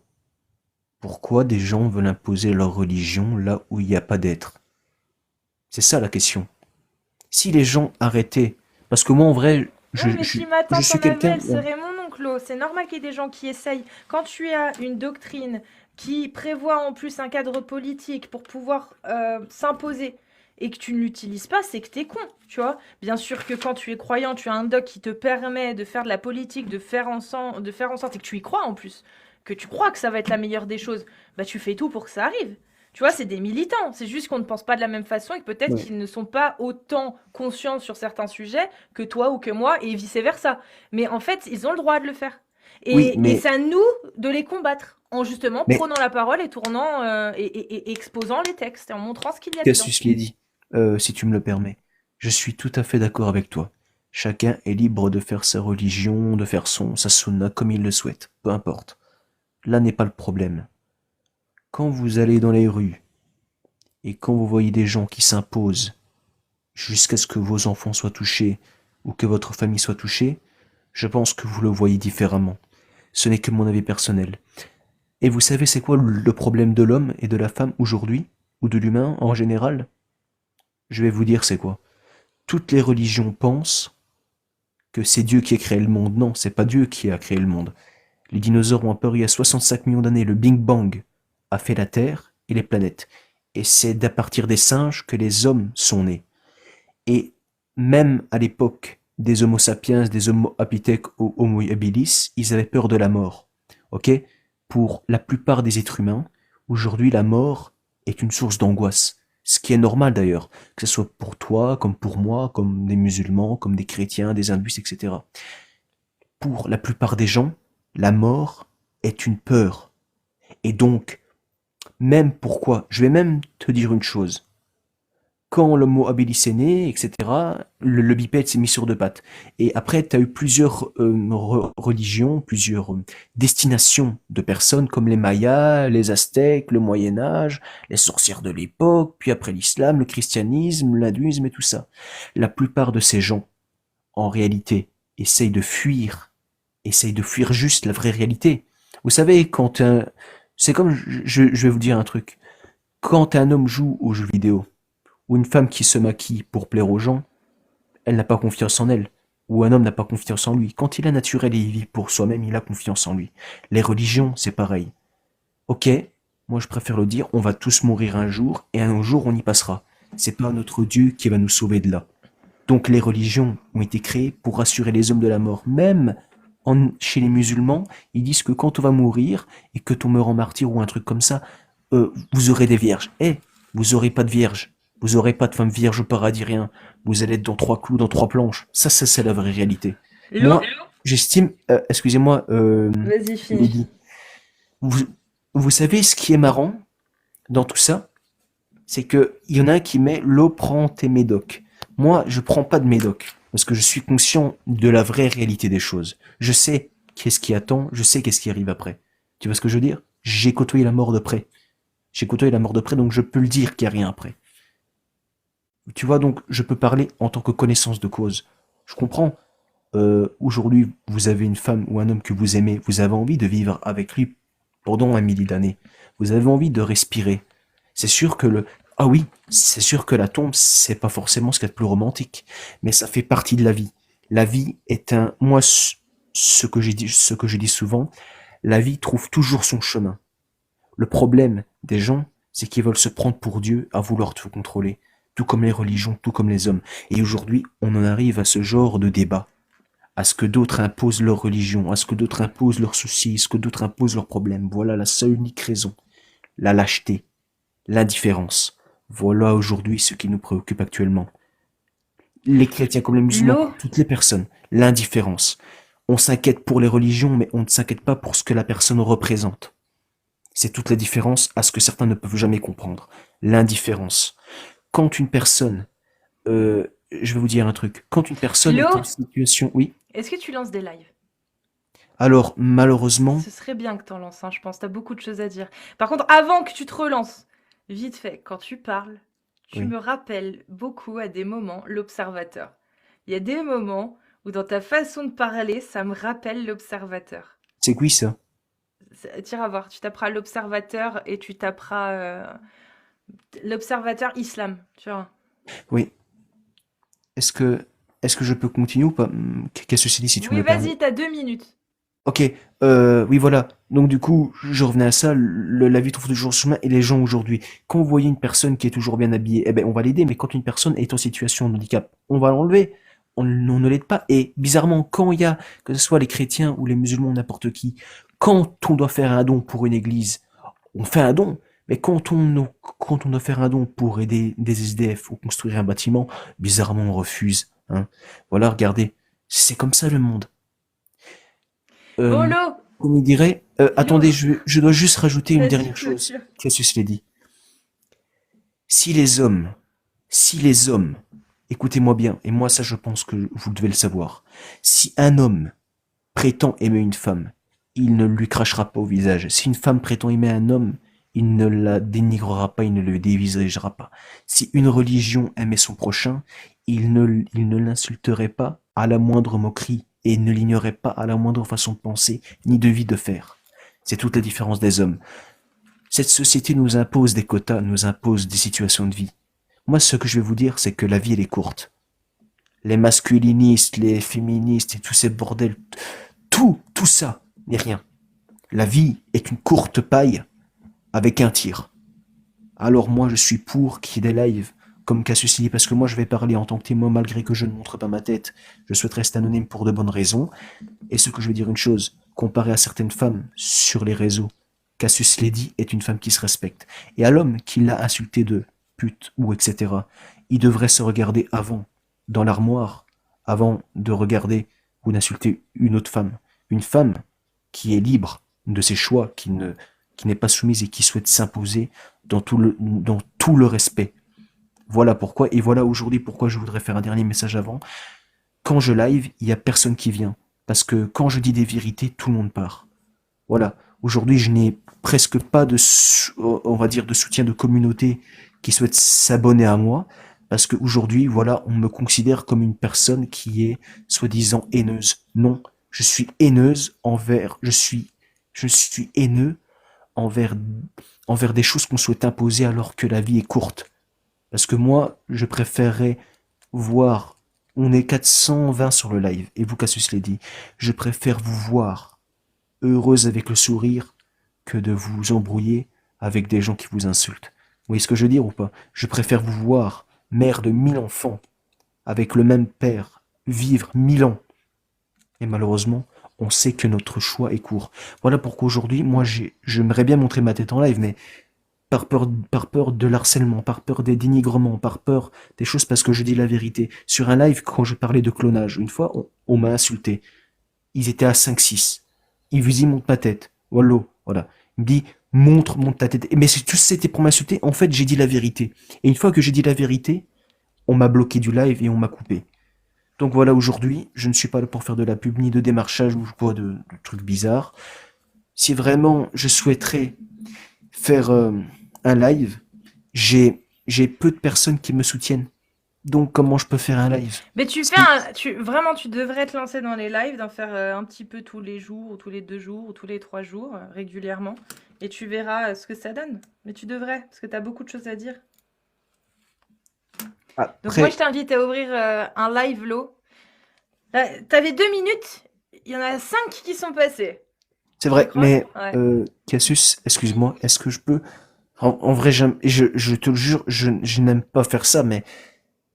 pourquoi des gens veulent imposer leur religion là où il n'y a pas d'être? C'est ça la question. Si les gens arrêtaient, parce que moi en vrai, Oui, mais si ma je tante suis en avait, quelqu'un. elle serait mon oncle. C'est normal qu'il y ait des gens qui essayent. Quand tu as une doctrine qui prévoit en plus un cadre politique pour pouvoir s'imposer et que tu ne l'utilises pas, c'est que t'es con, tu vois. Bien sûr que quand tu es croyant, tu as un doc qui te permet de faire de la politique, de faire en sorte et que tu y crois en plus, que tu crois que ça va être la meilleure des choses, bah tu fais tout pour que ça arrive. Tu vois, c'est des militants. C'est juste qu'on ne pense pas de la même façon et que peut-être Ouais. qu'ils ne sont pas autant conscients sur certains sujets que toi ou que moi, et vice-versa. Mais en fait, ils ont le droit de le faire. Oui, Et c'est à nous de les combattre, en justement mais prenant la parole et tournant et exposant les textes et en montrant ce qu'il y a dedans. Cassius l'a dit, si tu me le permets. Je suis tout à fait d'accord avec toi. Chacun est libre de faire sa religion, de faire sa sunna comme il le souhaite, peu importe. Là n'est pas le problème. Quand vous allez dans les rues et quand vous voyez des gens qui s'imposent jusqu'à ce que vos enfants soient touchés ou que votre famille soit touchée, je pense que vous le voyez différemment. Ce n'est que mon avis personnel. Et vous savez c'est quoi le problème de l'homme et de la femme aujourd'hui, ou de l'humain en général? Je vais vous dire c'est quoi. Toutes les religions pensent que c'est Dieu qui a créé le monde. Non, c'est pas Dieu qui a créé le monde. Les dinosaures ont apparu il y a 65 millions d'années. Le Big Bang a fait la Terre et les planètes. Et c'est à partir des singes que les hommes sont nés. Et même à l'époque des Homo sapiens, des Homo habilis aux Homo habilis, ils avaient peur de la mort. Ok? Pour la plupart des êtres humains, aujourd'hui, la mort est une source d'angoisse. Ce qui est normal d'ailleurs, que ce soit pour toi, comme pour moi, comme des musulmans, comme des chrétiens, des hindouistes, etc. Pour la plupart des gens, la mort est une peur. Et donc, même pourquoi, je vais même te dire une chose. Quand l'Homo habilis est né, etc., le bipède s'est mis sur deux pattes. Et après, tu as eu plusieurs religions, plusieurs destinations de personnes, comme les Mayas, les Aztèques, le Moyen Âge, les sorcières de l'époque, puis après l'islam, le christianisme, l'hindouisme et tout ça. La plupart de ces gens, en réalité, essayent de fuir juste la vraie réalité. Vous savez, c'est comme, je vais vous dire un truc. Quand un homme joue aux jeux vidéo, ou une femme qui se maquille pour plaire aux gens, elle n'a pas confiance en elle. Ou un homme n'a pas confiance en lui. Quand il est naturel et il vit pour soi-même, il a confiance en lui. Les religions, c'est pareil. Ok, moi je préfère le dire, on va tous mourir un jour, et un jour on y passera. C'est pas notre Dieu qui va nous sauver de là. Donc les religions ont été créées pour rassurer les hommes de la mort. Même chez les musulmans, ils disent que quand on va mourir, et que ton meurt en martyr ou un truc comme ça, vous aurez des vierges. Vous aurez pas de vierges. Vous aurez pas de femme vierge au paradis, rien. Vous allez être dans trois clous, dans trois planches. Ça, c'est la vraie réalité. Hello. Moi, j'estime, excusez-moi, Vas-y, finis. Lady, vous, vous savez ce qui est marrant dans tout ça? C'est que il y en a un qui met l'eau prend tes médocs. Moi, je prends pas de médocs parce que je suis conscient de la vraie réalité des choses. Je sais qu'est-ce qui attend, je sais qu'est-ce qui arrive après. Tu vois ce que je veux dire? J'ai côtoyé la mort de près. J'ai côtoyé la mort de près, donc je peux le dire qu'il n'y a rien après. Tu vois, donc je peux parler en tant que connaissance de cause. Je comprends. aujourd'hui vous avez une femme ou un homme que vous aimez, vous avez envie de vivre avec lui pendant un millier d'années. Vous avez envie de respirer. C'est sûr que ah oui, c'est sûr que la tombe, c'est pas forcément ce qu'il y a de plus romantique, mais ça fait partie de la vie. La vie est moi, ce que je dis souvent, la vie trouve toujours son chemin. Le problème des gens, c'est qu'ils veulent se prendre pour Dieu à vouloir tout contrôler, tout comme les religions, tout comme les hommes. Et aujourd'hui, on en arrive à ce genre de débat, à ce que d'autres imposent leur religion, à ce que d'autres imposent leurs soucis, à ce que d'autres imposent leurs problèmes. Voilà la seule unique raison. La lâcheté, l'indifférence. Voilà aujourd'hui ce qui nous préoccupe actuellement. Les chrétiens comme les musulmans, L'eau, toutes les personnes, l'indifférence. On s'inquiète pour les religions, mais on ne s'inquiète pas pour ce que la personne représente. C'est toute la différence à ce que certains ne peuvent jamais comprendre. L'indifférence. Quand une personne, je vais vous dire un truc, quand une personne est en l'eau, situation, oui, est-ce que tu lances des lives? alors malheureusement, Ce serait bien que t'en lances un, je pense. T'as beaucoup de choses à dire. Par contre, avant que tu te relances, vite fait, quand tu parles, tu oui, me rappelles beaucoup à des moments l'observateur. Il y a des moments où dans ta façon de parler, ça me rappelle l'observateur. c'est oui ça. T'iras voir, tu taperas l'observateur et tu taperas l'observateur islam, tu vois. Oui. Est-ce que, est-ce que je peux continuer ou pas? Qu'est-ce que ceci dit si tu me Oui, le permets? vas-y, t'as 2 minutes. Ok, oui voilà. Donc du coup, je revenais à ça, la vie trouve toujours son chemin et les gens aujourd'hui, quand vous voyez une personne qui est toujours bien habillée, eh ben on va l'aider, mais quand une personne est en situation de handicap, on va l'enlever. On ne l'aide pas. Et bizarrement, quand il y a, que ce soit les chrétiens ou les musulmans, n'importe qui, quand on doit faire un don pour une église, on fait un don. Mais quand on doit faire un don pour aider des SDF ou construire un bâtiment, bizarrement on refuse. Hein. Voilà, regardez, c'est comme ça le monde. Bon, Euh, l'eau, Comme il dirait, l'eau, attendez, je dois juste rajouter une vas-y, dernière chose. clôture. Qu'est-ce que cela dit? Si les hommes, si les hommes, écoutez-moi bien, et moi ça je pense que vous devez le savoir, si un homme prétend aimer une femme, il ne lui crachera pas au visage. Si une femme prétend aimer un homme, il ne la dénigrera pas, il ne le dévisagera pas. Si une religion aimait son prochain, il ne l'insulterait pas à la moindre moquerie et ne l'ignorait pas à la moindre façon de penser ni de vie de faire. C'est toute la différence des hommes. Cette société nous impose des quotas, nous impose des situations de vie. Moi, ce que je vais vous dire, c'est que la vie, elle est courte. Les masculinistes, les féministes et tous ces bordels, tout ça n'est rien. La vie est une courte paille avec un tir. Alors moi, je suis pour qu'il y ait des lives comme Cassius Lee, parce que moi, je vais parler en tant que témoin, malgré que je ne montre pas ma tête. Je souhaite rester anonyme pour de bonnes raisons. Et ce que je veux dire une chose, comparé à certaines femmes sur les réseaux, Cassius Lady est une femme qui se respecte. Et à l'homme qui l'a insulté de pute ou etc., il devrait se regarder avant, dans l'armoire, avant de regarder ou d'insulter une autre femme. Une femme qui est libre de ses choix, qui n'est pas soumise et qui souhaite s'imposer dans tout le respect. Voilà pourquoi, et voilà aujourd'hui pourquoi je voudrais faire un dernier message avant. Quand je live, il y a personne qui vient. Parce que quand je dis des vérités, tout le monde part. Voilà. Aujourd'hui, je n'ai presque pas on va dire, de soutien de communauté qui souhaite s'abonner à moi. Parce qu'aujourd'hui, voilà, on me considère comme une personne qui est soi-disant haineuse. Non, je suis haineuse je suis haineux envers, envers des choses qu'on souhaite imposer alors que la vie est courte. Parce que moi, je préférerais voir, on est 420 sur le live, et vous, Cassius l'a dit, je préfère vous voir heureuse avec le sourire que de vous embrouiller avec des gens qui vous insultent. Vous voyez ce que je veux dire ou pas? Je préfère vous voir, mère de 1000 enfants, avec le même père, vivre 1000 ans. Et malheureusement, on sait que notre choix est court. Voilà pourquoi aujourd'hui, moi, j'aimerais bien montrer ma tête en live, mais par peur de l'harcèlement, par peur des dénigrements, par peur des choses parce que je dis la vérité. Sur un live, quand je parlais de clonage, une fois, on m'a insulté. Ils étaient à 5-6. Il vous dit, monte ma tête. Voilà. Il me dit, monte ta tête. Mais tout c'était pour m'insulter. En fait, j'ai dit la vérité. Et une fois que j'ai dit la vérité, on m'a bloqué du live et on m'a coupé. Donc voilà, aujourd'hui, je ne suis pas là pour faire de la pub ni de démarchage ou quoi de trucs bizarres. Si vraiment je souhaiterais faire un live, j'ai peu de personnes qui me soutiennent. Donc, comment je peux faire un live? Mais tu Parce fais que vraiment, tu devrais te lancer dans les lives, d'en faire un petit peu tous les jours, ou tous les 2 jours, ou tous les 3 jours, régulièrement. Et tu verras ce que ça donne. Mais tu devrais, parce que tu as beaucoup de choses à dire. Donc moi, je après, t'invite à ouvrir un live lot. T'avais 2 minutes, il y en a 5 qui sont passés. c'est Tu vrai, crois? mais Ouais. Cassius, excuse-moi, est-ce que je peux... En vrai, je te le jure, je n'aime pas faire ça, mais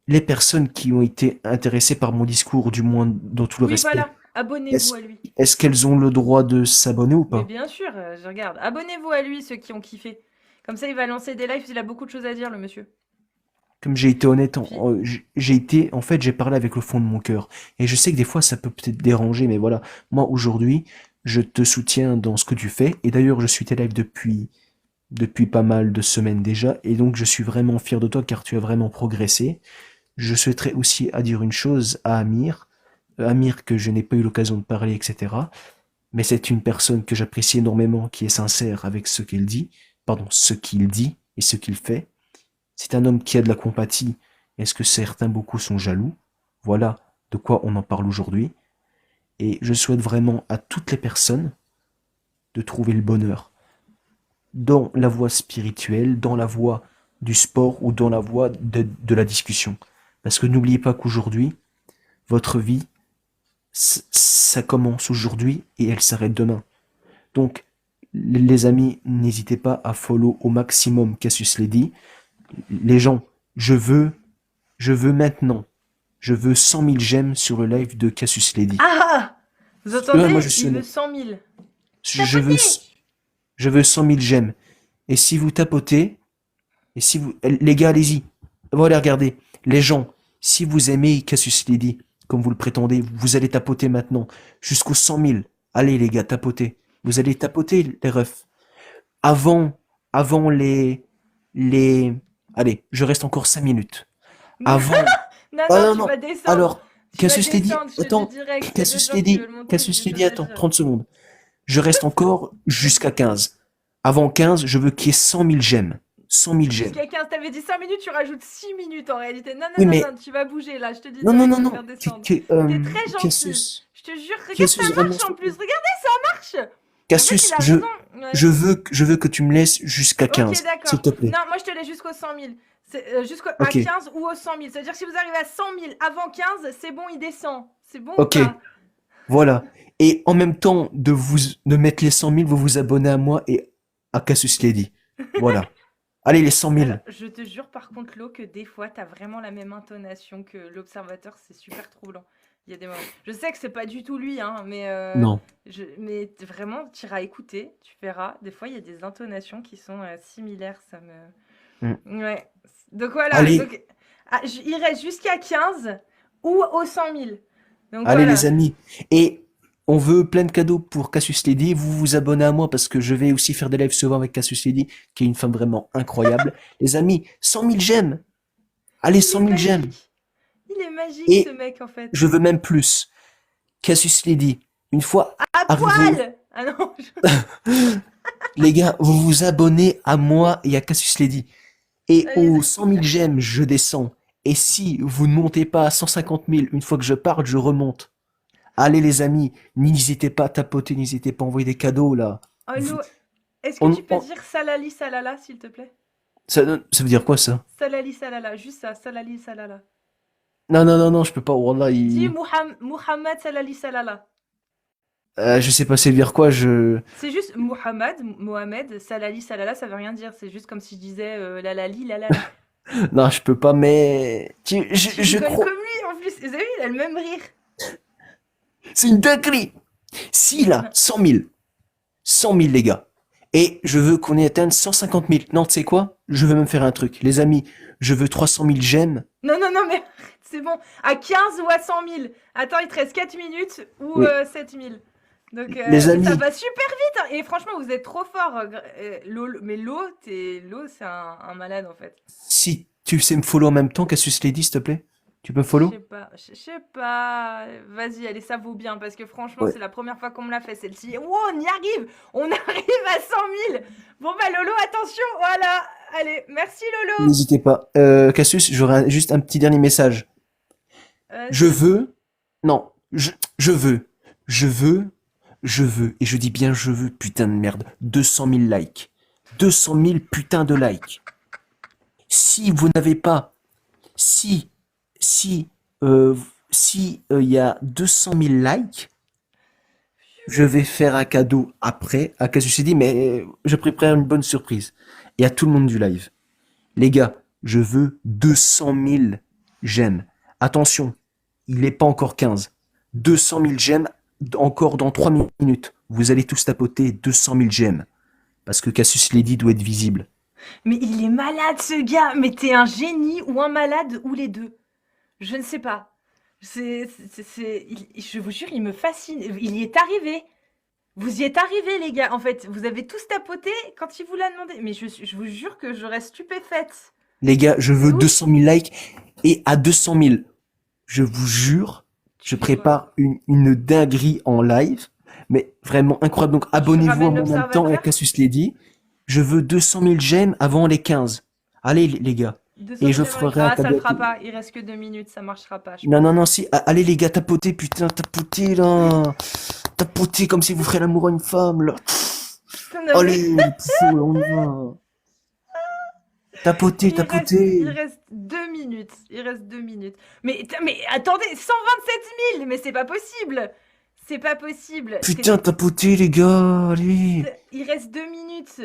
les personnes qui ont été intéressées par mon discours, du moins dans tout le Oui, respect, voilà. Abonnez-vous est-ce, à lui. est-ce qu'elles ont le droit de s'abonner ou Mais pas? bien sûr, je regarde. Abonnez-vous à lui, ceux qui ont kiffé. Comme ça, il va lancer des lives, il a beaucoup de choses à dire, le monsieur. Comme j'ai été honnête, Puis, en fait, j'ai parlé avec le fond de mon cœur. Et je sais que des fois, ça peut peut-être déranger, mais voilà. Moi, aujourd'hui, je te soutiens dans ce que tu fais. Et d'ailleurs, je suis tes lives depuis pas mal de semaines déjà. Et donc, je suis vraiment fier de toi car tu as vraiment progressé. Je souhaiterais aussi à dire une chose à Amir. Amir, que je n'ai pas eu l'occasion de parler, etc. Mais c'est une personne que j'apprécie énormément, qui est sincère avec ce qu'il dit, pardon, ce qu'il dit et ce qu'il fait. C'est un homme qui a de la compatie. Est-ce que certains beaucoup sont jaloux? Voilà de quoi on en parle aujourd'hui. Et je souhaite vraiment à toutes les personnes de trouver le bonheur dans la voie spirituelle, dans la voie du sport ou dans la voie de la discussion. Parce que n'oubliez pas qu'aujourd'hui, votre vie, ça commence aujourd'hui et elle s'arrête demain. Donc, les amis, n'hésitez pas à follow au maximum Cassius Lady. Les gens, je veux Je veux maintenant. Je veux 100 000 j'aime sur le live de Cassius Lady. ah! Vous Ouais, moi je entendez? suis Il veut honnête. 100 000. Je veux, Tapotez! je veux 100 000 j'aime. Et si vous tapotez, et si vous, les gars, allez-y. Voilà, regardez. Les gens, si vous aimez Cassius Lady, comme vous le prétendez, vous allez tapoter maintenant. Jusqu'aux 100 000. Allez, les gars, tapotez. Vous allez tapoter, les refs. Avant, avant, allez, je reste encore 5 minutes. Avant, Non, ah non, non, tu non. vas descendre. Alors, Tu vas Cassius Lady, descendre, je te le dis attends, direct. Il y a d'autres Cassius gens qui veulent Lady, monter, j'ai Cassius des Lady, choses à attends, dire. 30 secondes. Je reste encore jusqu'à 15. Avant 15, je veux qu'il y ait 100 000 j'aime. 100 000 j'aime. Jusqu'à 15, t'avais dit 5 minutes, tu rajoutes 6 minutes en réalité. Non, non, Oui, non, mais, non, tu vas bouger là, je te dis non, non, direct, non, je vais te non. faire descendre. T'es très gentil. Cassius, Je te jure, regarde, ça Cassius, vraiment, marche en plus. Regardez, ça marche. En fait, il Cassius, a raison. Ouais. je veux que tu me laisses jusqu'à Ok, 15, d'accord. s'il te plaît. Non, moi je te laisse jusqu'aux 100 000. Jusqu'à Ok, 15 ou aux 100 000. C'est-à-dire que si vous arrivez à 100 000 avant 15, c'est bon, il descend. C'est bon ou ok, pas? voilà. Et en même temps de mettre les 100 000, vous vous abonnez à moi et à Cassius Lady. Voilà. Allez, les 100 000. Alors, je te jure par contre, Lo, que des fois, t'as vraiment la même intonation que l'observateur. C'est super troublant. Il y a des moments. Je sais que c'est pas du tout lui, hein, Non. mais vraiment, tu iras écouter, tu verras. Des fois, il y a des intonations qui sont similaires. Ça Hmm. me. Ouais. Donc voilà. Allez, Donc, il reste jusqu'à 15 ou aux 100 000. Donc allez les voilà. amis. Et on veut plein de cadeaux pour Cassius Lady. Vous vous abonnez à moi parce que je vais aussi faire des lives souvent avec Cassius Lady, qui est une femme vraiment incroyable. Les amis, 100 000 j'aime. Allez, Il 100 est 000 j'aime. magique. Il est magique, ce Et mec, en fait. je veux même plus. Cassius Lady, une fois À arrivé, poil! Ah non, les gars, vous vous abonnez à moi et à Cassius Lady. Et aux allez, 100 000 j'aime, je descends. Et si vous ne montez pas à 150 000, une fois que je parte, je remonte. Allez les amis, n'hésitez pas à tapoter, n'hésitez pas à envoyer des cadeaux là. oh, Vous- Lo, est-ce que on- tu peux on- dire salali salala, s'il te plaît? ça veut dire quoi ça? Salali salala, juste ça, salali salala. Non, non, non, non, je peux pas. Wallah, Dis Muhammad salali salala. je sais pas ça veut dire quoi, C'est juste Mohamed, salali salala, ça veut rien dire. C'est juste comme si je disais lalali lalala. Non, je peux pas, mais... Tu Je rigoles crois... comme lui en plus. Vous avez vu, il a le même rire. C'est une dinguerie. Si là, 100 000. 100 000 les gars. Et je veux qu'on ait atteint 150 000. Non, tu sais quoi? Je veux même faire un truc. Les amis, je veux 300 000 j'aime. Non, non, non, mais arrête, c'est bon. À 15 ou à 100 000. Attends, il te reste 4 minutes ou Oui. 7 000. Donc, Les ça amis, va super vite, hein. Et franchement, vous êtes trop fort. Mais Lo, c'est un malade en fait. si tu sais me follow en même temps, Cassius Lady, s'il te plaît. Tu peux Je follow? sais pas, je sais pas. Vas-y, allez, ça vaut bien parce que franchement, Ouais. c'est la première fois qu'on me l'a fait celle-ci. Wow, on y arrive! On arrive à 100 000! Bon bah Lolo, attention, voilà! Allez, merci Lolo! N'hésitez pas. Cassius, juste un petit dernier message. Je Vas-y. veux, non, je veux, je veux, je veux, et je dis bien je veux, putain de merde, 200 000 likes. 200 000 putains de likes. Si vous n'avez pas, si, si, euh, si il y a 200 000 likes, je vais faire un cadeau après à Cassius dit, mais je prépare une bonne surprise. Et à tout le monde du live. Les gars, je veux 200 000 j'aime. Attention, il n'est pas encore 15. 200 000 j'aime encore dans 3 minutes. Vous allez tous tapoter 200 000 j'aime. Parce que Cassius Lady doit être visible. Mais il est malade ce gars! Mais t'es un génie ou un malade ou les deux. Je ne sais pas. Je vous jure, il me fascine. Il y est arrivé. Vous y êtes arrivés, les gars. En fait, vous avez tous tapoté quand il vous l'a demandé. Mais je vous jure que je reste stupéfaite. Les gars, je C'est veux ouf. 200 000 likes. Et à 200 000, je vous jure, je Tu fais quoi? prépare une dinguerie en live. Mais vraiment incroyable. Donc abonnez-vous ramènes en même temps à l'observateur? Cassius Lady. Je veux 200 000 j'aime avant les 15. Allez les gars. 200 Et 000 je avant les- ferai un Ah, ça cadeau le à fera tout. pas. Il reste que 2 minutes. Ça marchera pas, je Non, pense. non, non, si. Allez les gars, tapotez, putain, tapotez là. Tapotez comme si vous ferez l'amour à une femme là. Putain, non, mais Allez, les poufous, là, on y va. Tapotez, il tapotez. reste 2 minutes. Il reste 2 minutes. Mais attendez, 127 000! Mais c'est pas possible! C'est pas possible! Putain, tapotez les gars, allez. Il reste 2 minutes.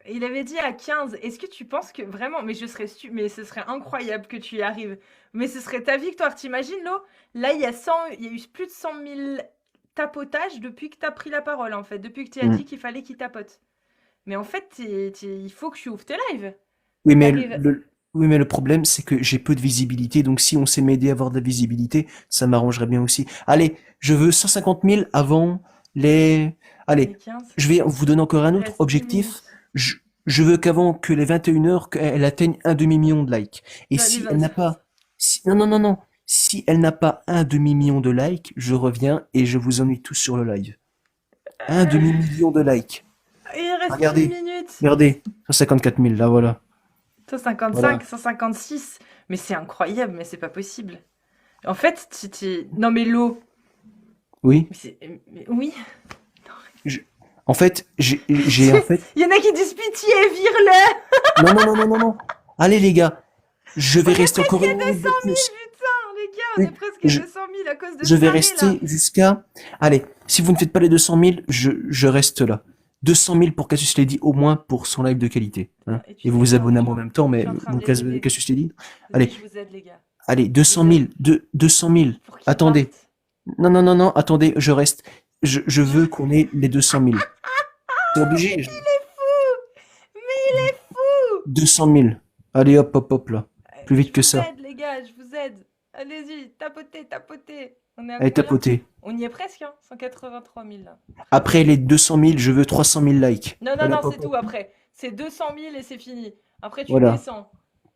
Il avait dit à 15. Est-ce que tu penses que vraiment, mais mais ce serait incroyable que tu y arrives. Mais ce serait ta victoire, t'imagines, Lo? Là, il y a eu plus de 100 000 tapotages depuis que t'as pris la parole, en fait. Depuis que tu as Mm. dit qu'il fallait qu'il tapote. Mais en fait, il faut que tu ouvres tes lives. Oui, mais T'arrives. oui, mais le problème, c'est que j'ai peu de visibilité. Donc, si on sait m'aider à avoir de la visibilité, ça m'arrangerait bien aussi. Allez, je veux 150 000 avant les... Les Allez, 15. je vais vous donner encore un Il autre reste 10 objectif. minutes. Je veux qu'avant que les 21 heures, qu'elle atteigne un demi-million de likes. Et Vas-y, si elle n'a vas-y. pas, non, non, non, non, si elle n'a pas un demi-million de likes, je reviens et je vous ennuie tous sur le live. Un demi-million de likes. Il reste Regardez. 10 minutes. Regardez, 154 000, là, voilà. 155, Voilà. 156. Mais c'est incroyable, mais c'est pas possible. En fait, non mais Lo, Oui. oui. En fait, j'ai en fait, Il y en a qui disent pitié, vire-le. non, non, non, non, non, non. Allez, les gars, je vais rester encore une minute de 200 000, plus. putain, les gars, on Oui, est presque à je- 200 000 à cause de Je vais Saré, rester là. jusqu'à... Allez, si vous ne faites pas les 200 000, je reste là. 200 000 pour Cassius Lady, au moins pour son live de qualité. Hein. Et tu Et vous sais vous quoi, abonnez à moi en même temps, mais je suis en train mon de les aider. Cassius Lady. Vas-y, Allez. je vous aide, les gars. Allez, 200 000, 200 000. Pour qu'ils Attendez. partent. Non, non, non, non, attendez, je reste. Je veux qu'on ait les 200 000. C'est obligé. Il est fou. Mais il est fou. 200 000. Allez, hop, hop, hop, là. Plus vite que Je ça. vous aide, les gars, je vous aide. Allez-y, tapotez, tapotez. On est à Allez, combien? tapotez. On y est presque, hein. 183 000, là. Après les 200 000, je veux 300 000 likes. Non, non, Voilà, non, hop, c'est hop. tout après. C'est 200 000 et c'est fini. Après, tu Voilà. descends.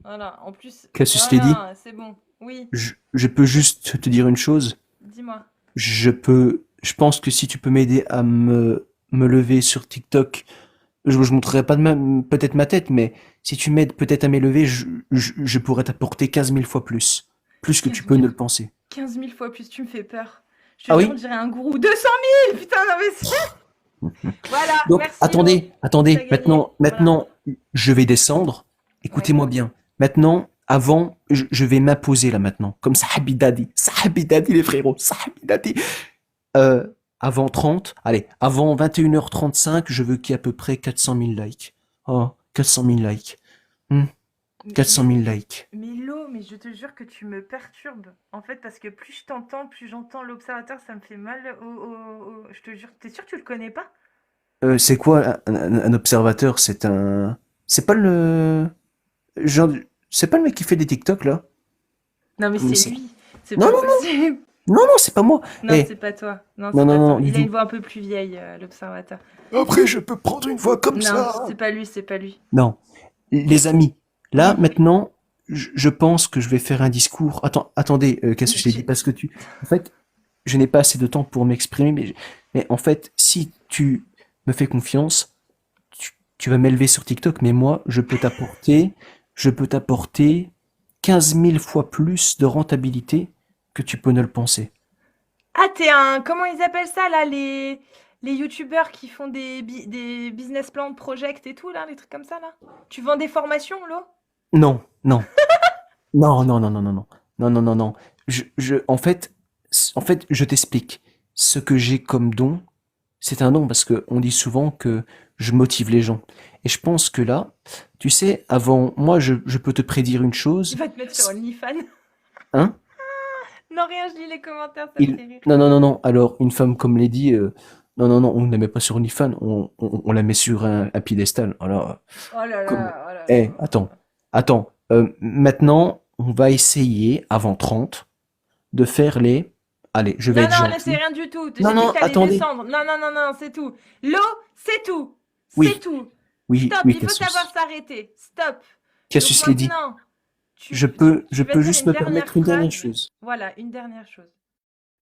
Voilà, en plus. Cassius Voilà, c'est bon. Oui, Je peux juste te dire une chose. dis-moi. Je pense que si tu peux m'aider à me lever sur TikTok, je montrerai pas peut-être ma tête, mais si tu m'aides peut-être à m'élever, je pourrais t'apporter 15 000 fois plus. Plus que tu 15 peux 000. ne le penser. 15 000 fois plus, tu me fais peur. Je te Ah jure, oui? on dirait un gourou. 200 000. Putain, non mais c'est... Voilà, Donc, merci. attendez, Lo. T'as attendez, gagné. maintenant, je vais descendre. Écoutez-moi bien. Maintenant, avant, je vais m'imposer là maintenant. Comme Sahabi Dadi. Sahabi Dadi, les frérots. Sahabi Dadi. Avant 30, allez, avant 21h35, je veux qu'il y ait à peu près 400 000 likes. Oh, 400 000 likes. 400 000 likes. Mais Lo, mais je te jure que tu me perturbes. En fait, parce que plus je t'entends, plus j'entends l'observateur, ça me fait mal Je te jure, t'es sûr que tu le connais pas? C'est quoi un observateur? C'est pas le... Genre, c'est pas le mec qui fait des TikTok là? Non, mais Mais c'est lui. C'est Non, pas non, non. possible. Non, non, c'est pas moi. Non, Eh. c'est pas toi. Non, Non, c'est non, pas non, toi. du Il a tout. une voix un peu plus vieille, l'observateur. Après, je peux prendre une voix comme Non, c'est pas lui, c'est pas lui. Non. Les amis, là, maintenant, je pense que je vais faire un discours. Attendez, qu'est-ce que je t'ai dit? Tu- Parce que en fait, je n'ai pas assez de temps pour m'exprimer, mais en fait, si tu me fais confiance, tu vas m'élever sur TikTok, mais moi, je peux t'apporter 15 000 fois plus de rentabilité que tu peux ne le penser. Ah, t'es un... Comment ils appellent ça, là, les youtubeurs qui font des business plans, project et tout, là, les trucs comme ça, là? Tu vends des formations, Lo? Non, non, non, non, non, non, non, non, non, non, non, non. En fait, je t'explique. Ce que j'ai comme don, c'est un don parce que on dit souvent que je motive les gens. Et je pense que là, tu sais, avant, moi, je peux te prédire une Il chose. va te mettre sur OnlyFans. Hein? Non, rien, je lis les commentaires, ça me fait rire. Non, non, non, non. Alors, une femme comme Lady, non, non, non, on ne la met pas sur OnlyFans, on la met sur un piédestal. Alors, Oh là comme, là, oh là eh, là. attends. Maintenant, on va essayer, avant 30, de faire les, allez, je vais Non, être non, là, c'est gentil. rien du tout. Non, J'ai dit non, que t'allais attendez. descendre. Non, non, non, non, c'est tout. L'eau, c'est tout. C'est Oui, tout. oui, Stop, oui, il faut savoir Cassius. s'arrêter. Stop. Donc Cassius Lady. maintenant, Je tu vas peux dire juste une me dernière permettre une dernière phrase. chose. Voilà, une dernière chose.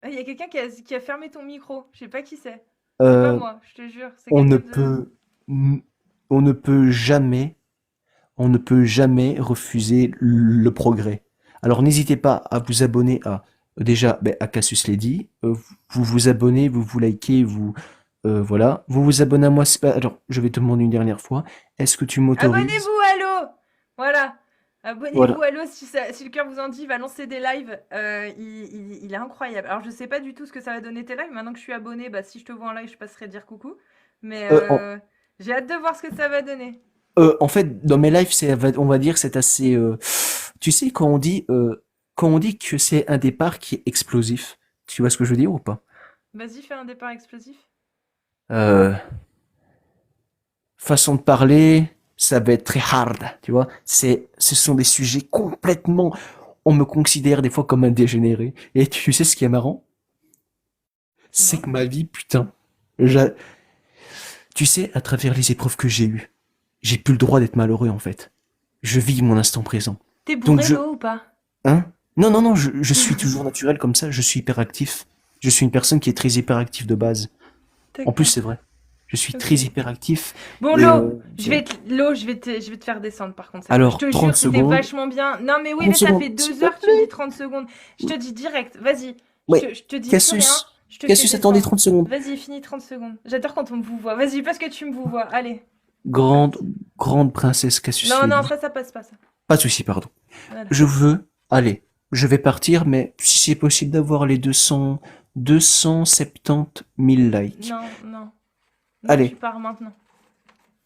Ah, il y a quelqu'un qui a fermé ton micro. Je sais pas qui c'est. C'est pas Euh, moi, je te jure. C'est on ne quelqu'un de... peut, on ne peut jamais, on ne peut jamais refuser le progrès. Alors n'hésitez pas à vous abonner à, déjà, ben, à Cassius Lady. Vous vous abonnez, vous likez, voilà. Vous vous abonnez à moi. Alors, je vais te demander une dernière fois. Est-ce que tu m'autorises? Abonnez-vous à l'eau. Voilà. Abonnez-vous Voilà. à l'eau si le cœur vous en dit. Il va lancer des lives. Il est incroyable. Alors, je sais pas du tout ce que ça va donner tes lives. Maintenant que je suis abonnée, bah, si je te vois en live, je passerai dire coucou. Mais Euh, en, j'ai hâte de voir ce que ça va donner. en fait, dans mes lives, on va dire, c'est assez. Tu sais, quand on dit que c'est un départ qui est explosif, tu vois ce que je veux dire ou pas? Vas-y, fais un départ explosif. Euh, Façon de parler, ça va être très hard, tu vois. Ce sont des sujets complètement. On me considère des fois comme un dégénéré. Et tu sais ce qui est marrant? C'est Non. que ma vie, putain. j'a- Tu sais, à travers les épreuves que j'ai eues, j'ai plus le droit d'être malheureux en fait. Je vis mon instant présent. T'es Donc bourré l'eau ou pas? hein? Non, non, non, je suis toujours naturel comme ça, je suis hyperactif. Je suis une personne qui est très hyperactive de base. En plus, D'accord. c'est vrai. Je suis très Ok. hyperactif Bon, et je vais te faire descendre par contre, c'est bon. Je alors te 30 jure, c'était secondes, vachement bien. Non, mais oui, 30 mais ça fait secondes, s'il 2 te heures que tu me dis plaît. 30 secondes. Je te dis direct, vas-y. Ouais, Je te dis plus rien, Cassius, je te fais Cassius, attendez descendre. 30 secondes. Vas-y, finis 30 secondes. J'adore quand on me vous voit. Vas-y, parce que tu me vous vois. Allez, c'est Grande, parti. grande princesse Cassius Non, non, Lady. ça passe pas, ça. Pas de souci, pardon. Voilà. Je veux, allez, je vais partir, mais si c'est possible d'avoir les 270 000 likes. Non, non. Non, tu Allez, pars maintenant.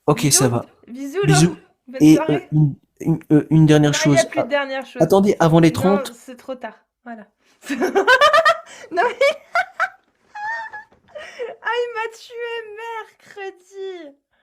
ok, ça Bisous, va. bisous, Lo. Bisous. Bonne Et soirée. une dernière Non, il n'y a chose. plus de dernière chose. Attendez, avant les Non, 30, c'est trop tard. Voilà. Non, mais... Ah, il m'a tué mercredi.